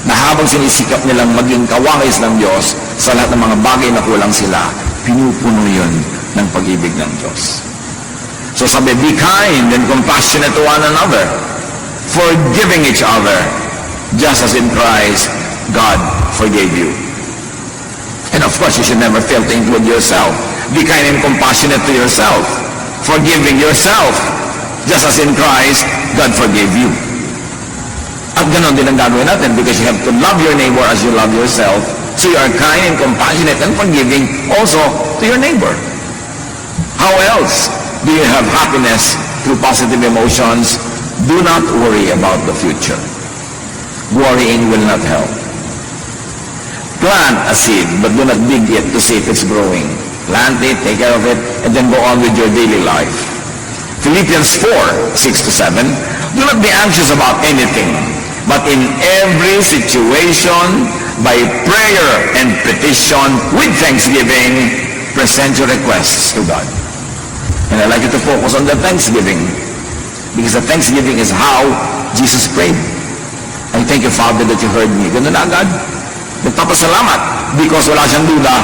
na habang sinisikap nilang maging kawangis ng Diyos sa lahat ng mga bagay na kulang sila, pinupuno yun ng pag-ibig ng Diyos. So sabi, be kind and compassionate to one another, forgiving each other, just as in Christ God forgave you. And of course, you should never fail to include yourself. Be kind and compassionate to yourself, forgiving yourself, just as in Christ, God forgave you. At ganon din ang gagawin natin because you have to love your neighbor as you love yourself. So you are kind and compassionate and forgiving also to your neighbor. How else do you have happiness through positive emotions? Do not worry about the future. Worrying will not help. Plant a seed, but do not dig it to see if it's growing. Plant it, take care of it, and then go on with your daily life. Philippians 4:6-7, do not be anxious about anything, but in every situation, by prayer and petition, with thanksgiving, present your requests to God. And I'd like you to focus on the thanksgiving, because the thanksgiving is how Jesus prayed. I thank you, Father, that you heard me. Ganun na agad. Nagpapasalamat because wala siyang duda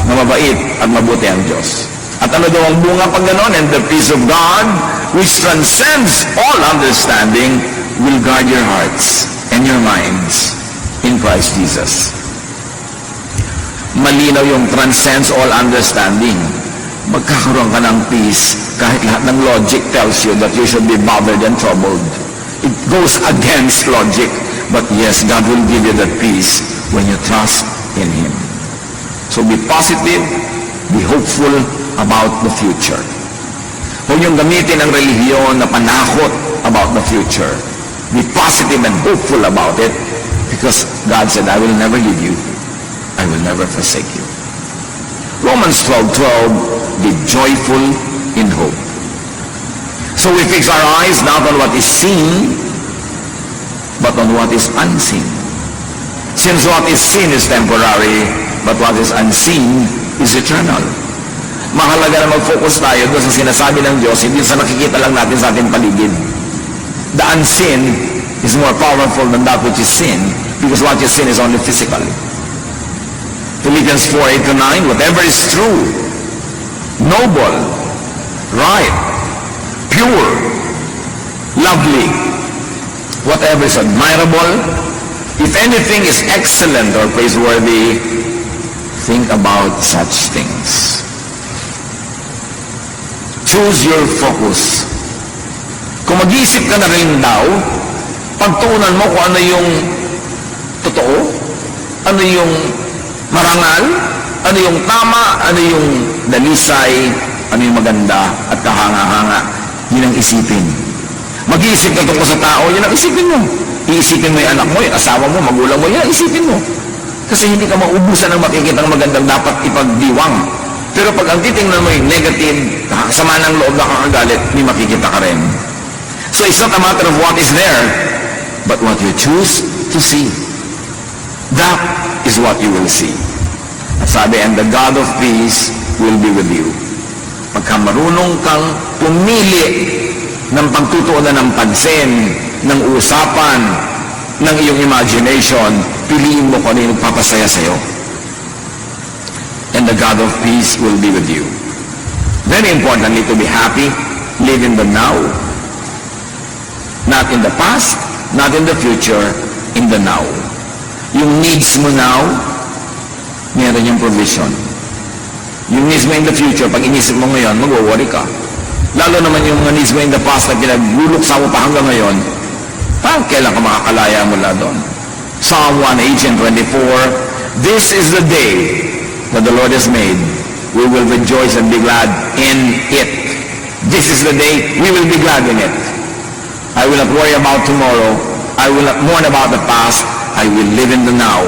na mabait at mabuti ang Diyos. At ano daw ang bunga pag ganon? And the peace of God, which transcends all understanding, will guard your hearts and your minds in Christ Jesus. Malinaw yung transcends all understanding. Magkakaroon ka ng peace kahit lahat ng logic tells you that you should be bothered and troubled. It goes against logic. But yes, God will give you that peace when you trust in Him. So be positive, be hopeful about the future. Huwag yung gamitin ang relihiyon na panakot about the future. Be positive and hopeful about it Because God said, I will never leave you. I will never forsake you. Romans 12:12, be joyful in hope. So we fix our eyes not on what is seen, but on what is unseen. Since what is seen is temporary, but what is unseen is eternal. Mahalaga na mag-focus tayo doon sa sinasabi ng Diyos, hindi sa nakikita lang natin sa ating paligid. The unseen is more powerful than that which is seen, because what is seen is only physical. Philippians 4:8-9, whatever is true, noble, right, pure, lovely, whatever is admirable, if anything is excellent or praiseworthy, think about such things. Choose your focus. Kung mag-iisip ka na rin daw, pagtuunan mo kung ano yung totoo, ano yung marangal, ano yung tama, ano yung dalisay, ano yung maganda at kahanga-hanga. Yun ang isipin. Mag-iisip ka tungkol sa tao, yun ang isipin mo. Iisipin mo yung anak mo, yung asawa mo, magulang mo, yun ang isipin mo. Kasi hindi ka maubusan ng makikitang magandang dapat ipagdiwang. Pero pag ang titingnan mo yung negative, sama ng loob, nakakagalit, may makikita ka rin. So it's not a matter of what is there, but what you choose to see. That is what you will see. At sabi, and the God of peace will be with you. Pagka marunong kang pumili ng pagtutuunan ng pansin, ng usapan, ng iyong imagination, piliin mo kung ano yung nagpapasaya sa'yo. And the God of peace will be with you. Very importantly, to be happy, live in the now. Not in the past, not in the future, in the now. Yung needs mo now, meron yung provision. Yung needs mo in the future, pag inisip mo ngayon, mag-worry ka. Lalo naman yung mga needs mo in the past na pinagluluksa mo pa hanggang ngayon, parang kailan ka makakalaya mula doon. Psalm 1:18-24, this is the day that the Lord has made. We will rejoice and be glad in it. This is the day we will be glad in it. I will not worry about tomorrow. I will not mourn about the past. I will live in the now.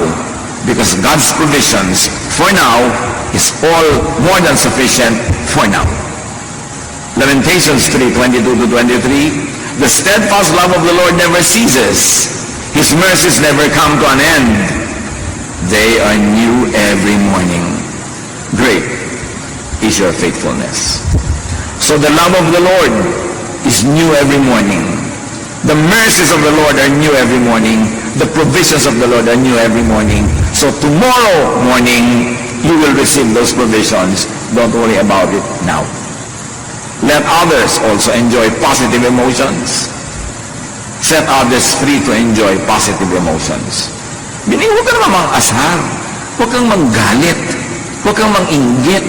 Because God's provisions for now is all more than sufficient for now. Lamentations 3:22-23, the steadfast love of the Lord never ceases. His mercies never come to an end. They are new every morning. Great is your faithfulness. So the love of the Lord is new every morning. The mercies of the Lord are new every morning. The provisions of the Lord are new every morning. So tomorrow morning, you will receive those provisions. Don't worry about it now. Let others also enjoy positive emotions. Set others free to enjoy positive emotions. Bining, huwag ka naman mang-ashar. Huwag kang manggalit. Huwag kang manginggit.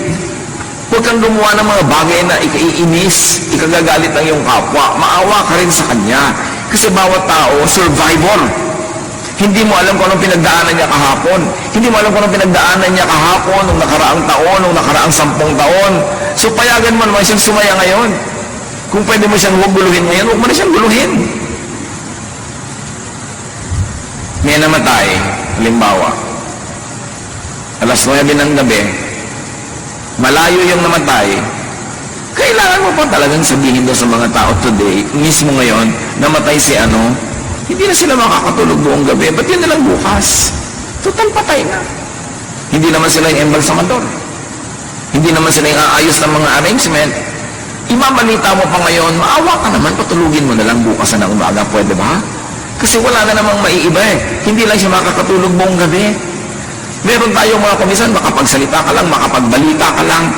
Huwag kang gumawa ng mga bagay na ikaiinis, ikagagalit ang iyong kapwa. Maawa ka rin sa kanya. Kasi bawat tao, survivor. Hindi mo alam kung anong pinagdaanan niya kahapon. Hindi mo alam kung anong pinagdaanan niya kahapon, nung nakaraang taon, nung nakaraang 10 taon. So payagan mo naman siyang sumaya ngayon. Kung pwede mo siyang huwag guluhin ngayon, huwag mo na siyang guluhin. May namatay, halimbawa, alas 9 ng gabi, malayo yung namatay, kailangan mo pa talagang sabihin doon sa mga tao today, mismo ngayon, namatay si ano, hindi na sila makakatulog buong gabi, ba't yun na lang bukas? Total patay na. Hindi naman sila yung embalsamador. Hindi naman sila yung aayos ng mga arrangement. Imamalita mo pa ngayon, maawa ka naman, patulugin mo na lang bukas na umaga, pwede ba? Kasi wala na namang maiiba eh. Hindi lang siya makakatulog buong gabi. Meron tayong mga komisan, makapagsalita ka lang, makapagbalita ka lang.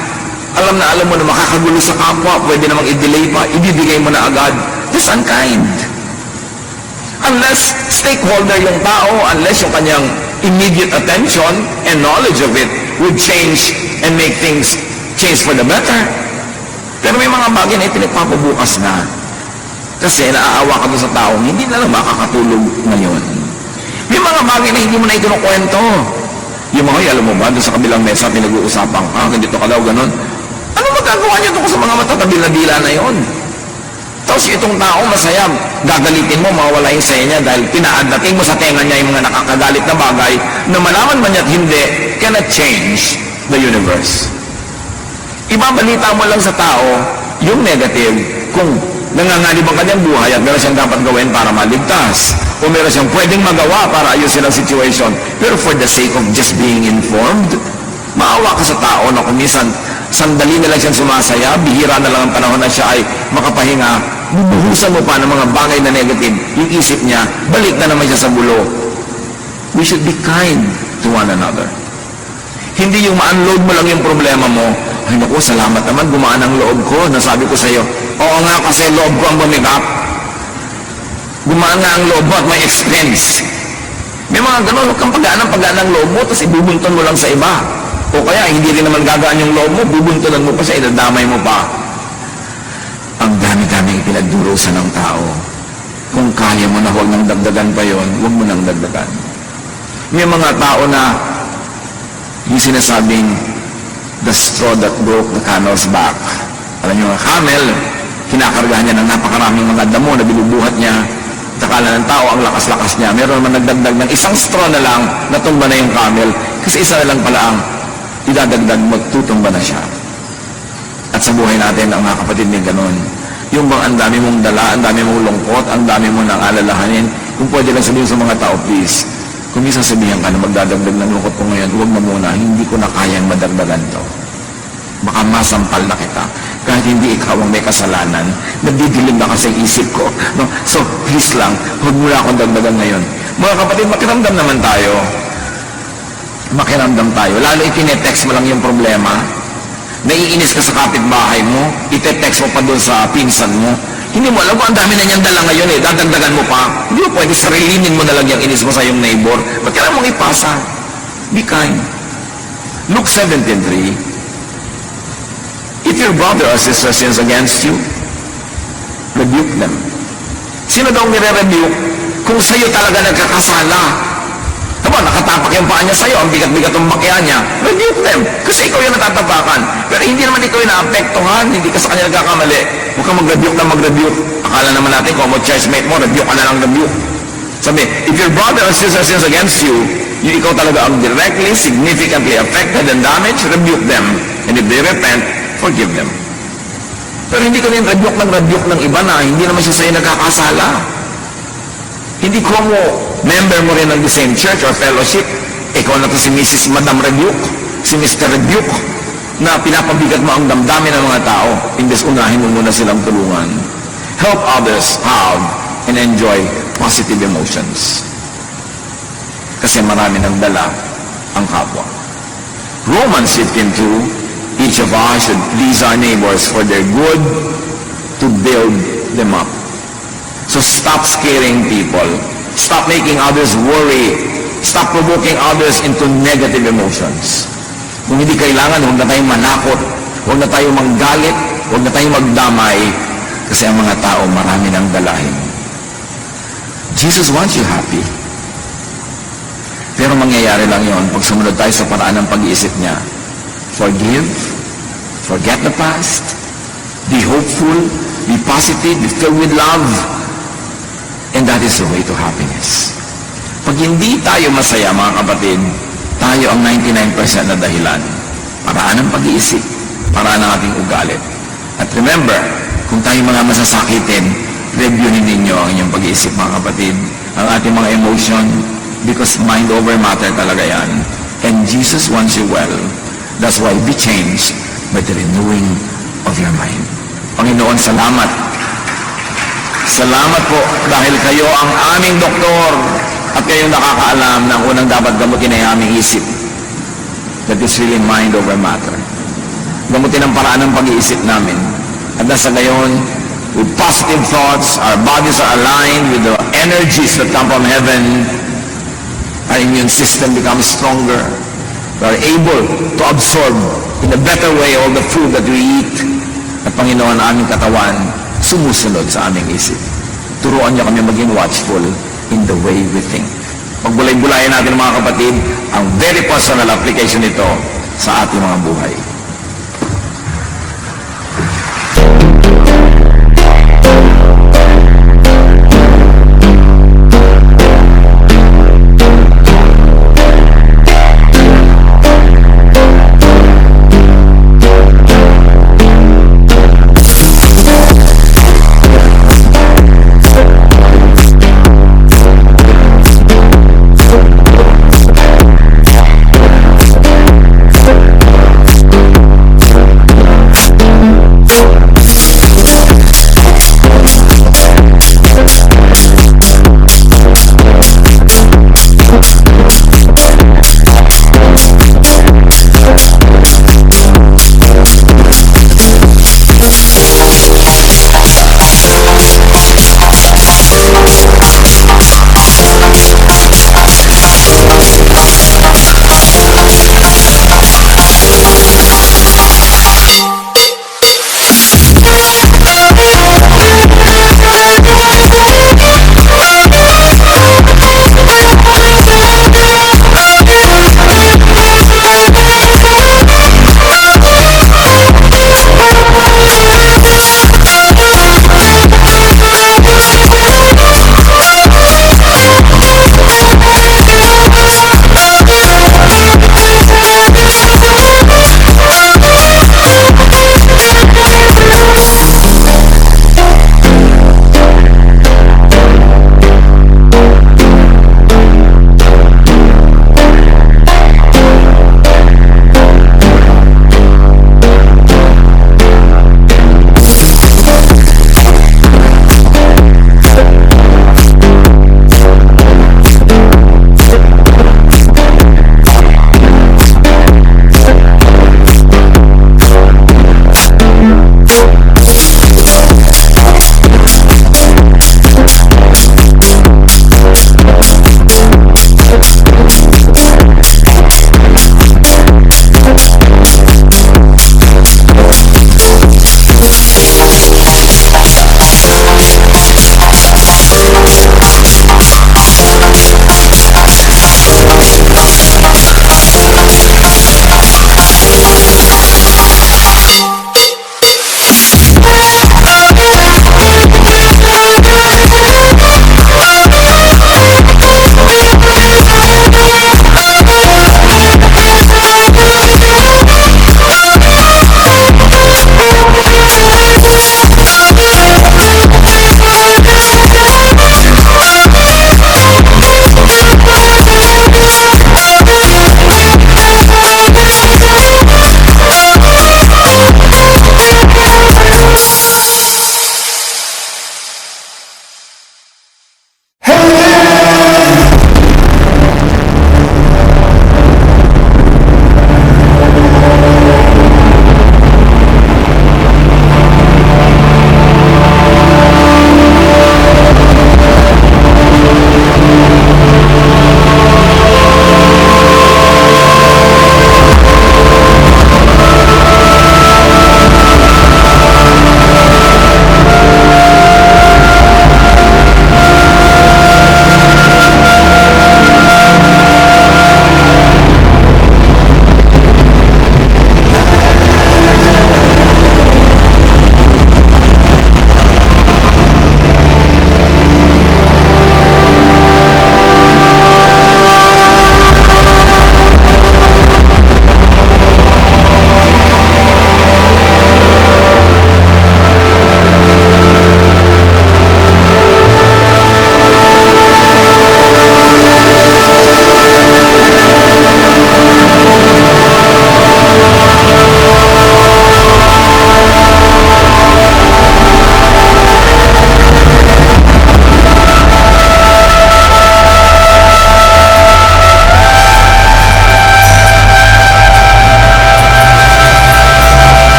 Alam mo na makakagulo sa kapwa, pwede namang i-delay pa, ibibigay mo na agad. That's unkind. Unless stakeholder yung tao, unless yung kanyang immediate attention and knowledge of it would change and make things change for the better. Pero may mga bagay na ipinagpapabukas na. Kasi naaawa ka doon sa taong hindi na lang makakatulog ngayon. May mga bagay na hindi mo na itinukwento. Yung mga, alam mo ba, doon sa kabilang mesa, pinag-uusapan ka, ganito ka daw, ganun. Ano magagawa niyo doon sa mga matatabil na dila na yon? Tapos itong tao masaya, gagalitin mo, mawawala yung saya niya dahil pinaadating mo sa tenga niya yung mga nakakagalit na bagay na malaman man niya at hindi, cannot change the universe. Ibabalita mo lang sa tao yung negative kung nanganganib ang kanyang buhay at meron siyang dapat gawin para maligtas o meron siyang pwedeng magawa para ayusin ang situation. Pero for the sake of just being informed, maawa ka sa tao na kung minsan sandali na lang siyang sumasaya, bihira na lang ang panahon na siya ay makapahinga, bubuhusan mo pa ng mga bagay na negative, yung isip niya, balik na naman siya sa gulo. We should be kind to one another. Hindi yung ma-unload mo lang yung problema mo, ay naku, salamat naman, gumaan ang loob ko, nasabi ko sa iyo, oo nga kasi loob ko ang bumigap. Gumaan nga ang loob mo at may expense. May mga ganun, huwag kang pagaan ang loob mo, tapos ibubunton mo lang sa iba. O kaya, hindi rin naman gagaan yung loob mo, bubuntunan mo pa siya, idadamay mo pa. Ang dami-dami ipinagdurusan ng tao. Kung kaya mo na huwag nang dagdagan pa yon, huwag mo nang dagdagan. May mga tao na yung sinasabing the straw that broke the camel's back. Alam niyo, ang camel, kinakargahan niya ng napakaraming mga damo na binubuhat niya. Takala ng tao, ang lakas-lakas niya. Meron naman nagdagdag ng isang straw na lang, natumba na yung camel. Kasi isa na lang pala ang idadagdag, magtutumba na siya. At sa buhay natin, ang mga kapatid may ganun. Yung bang ang dami mong dala, ang dami mong lungkot, ang dami mong nang alalahanin, kung pwede lang sabihin sa mga tao, please, kung minsan sabihan ka na magdadagdag ng lungkot ko ngayon, huwag na muna, hindi ko na kayang madagdagan to. Baka masampal na kita. Kahit hindi ikaw ang may kasalanan, nagdidilim na kasi isip ko. No? So, please lang, huwag mo na akong dagdagan ngayon. Mga kapatid, makiramdam naman tayo. Makiramdam tayo. Lalo itinetext mo lang yung problema. Naiinis ka sa kapitbahay mo, ite-text mo pa doon sa pinsan mo. Hindi mo alam kung ang dami na niyang dala ngayon eh, dadagdagan mo pa. Hindi mo pwede sarilinin mo na lang yung inis mo sa iyong neighbor. Ba't kailangan mong ipasa? Be kind. Luke 17:3. If your brother or sister sins against you, rebuke them. Sino daw nire-rebuke? Kung sa'yo talaga nagkakasala. Diba, nakatapak yung paa niya sa'yo, ang bigat-bigat ang bakya niya, rebuke them. Kasi ikaw yung natatapakan. Pero hindi naman ikaw yung naapektuhan, hindi ka sa kanya nagkakamali. Huwag kang mag-rebuke na mag-rebuke. Akala naman natin, kung mag-church mate mo, rebuke ka na lang rebuke. Sabi, if your brother or sister sins against you, ikaw talaga ang directly, significantly affected and damaged, rebuke them. And if they repent, forgive them. Pero hindi ka rin rebuke ng iba na hindi naman siya sa'yo nagkakasala. Hindi ko mo, member mo rin ng the same church or fellowship, ikaw na to si Mrs. Madam Rebuke, si Mr. Rebuke, na pinapabigat mo ang damdamin ng mga tao, imbes unahin mo muna silang tulungan. Help others have and enjoy positive emotions. Kasi marami ng dala ang kapwa. Romans 15:2, each of us should please our neighbors for their good, to build them up. So stop scaring people. Stop making others worry. Stop provoking others into negative emotions. Kung hindi kailangan, huwag na tayong manakot. Huwag na tayong manggalit. Huwag na tayong magdamay. Kasi ang mga tao, marami ng dalahin. Jesus wants you happy. Pero mangyayari lang yon pag sumunod tayo sa paraan ng pag-iisip niya. Forgive. Forget the past. Be hopeful. Be positive. Be filled with love. And that is the way to happiness. Pag hindi tayo masaya, mga kapatid, tayo ang 99% na dahilan. Paraan ng pag-iisip, paraan ng ating ugali. At remember, kung tayo mga masasakitin, reviewin ninyo ang inyong pag-iisip, mga kapatid, ang ating mga emotion, because mind over matter talaga yan. And Jesus wants you well. That's why be changed by the renewing of your mind. Panginoon, salamat. Salamat po dahil kayo ang aming doktor at kayong nakakaalam ng unang dapat gamutin ay aming isip. That is really mind over matter. Gamutin ang paraan ng pag-iisip namin. At nasa gayon, with positive thoughts, our bodies are aligned with the energies that come from heaven. Our immune system becomes stronger. We are able to absorb in a better way all the food that we eat. At Panginoon, aming katawan, sumusunod sa aming isip. Turuan niyo kami maging watchful in the way we think. Pagbulay-bulayan natin mga kapatid, ang very personal application nito sa ating mga buhay.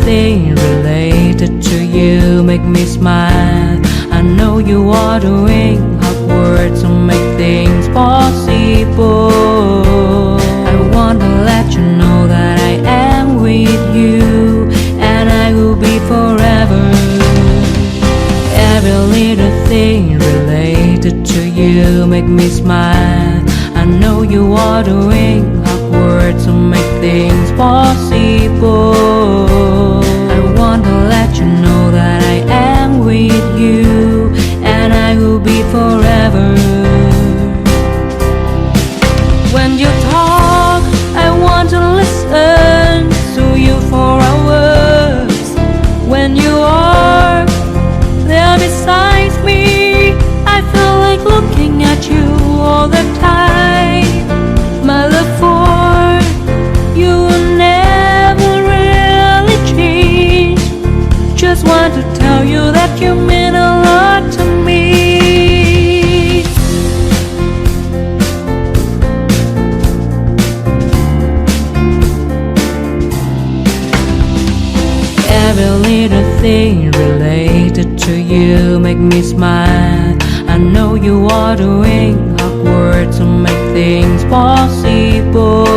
thing related to you make me smile. I know you are doing hard work to make things possible. I want to let you know that I am with you, and I will be forever. Every little thing related to you make me smile. I know you are doing hard work to make things possible. I want to let you know that I am with you, and I will be forever. When you talk, I want to listen to you for hours. When you are there beside me, I feel like looking at you all the time. My love for you will never really change. Just want to tell you that you mean a lot to me. Every little thing related to you make me smile. I know you are doing hard work to make things possible.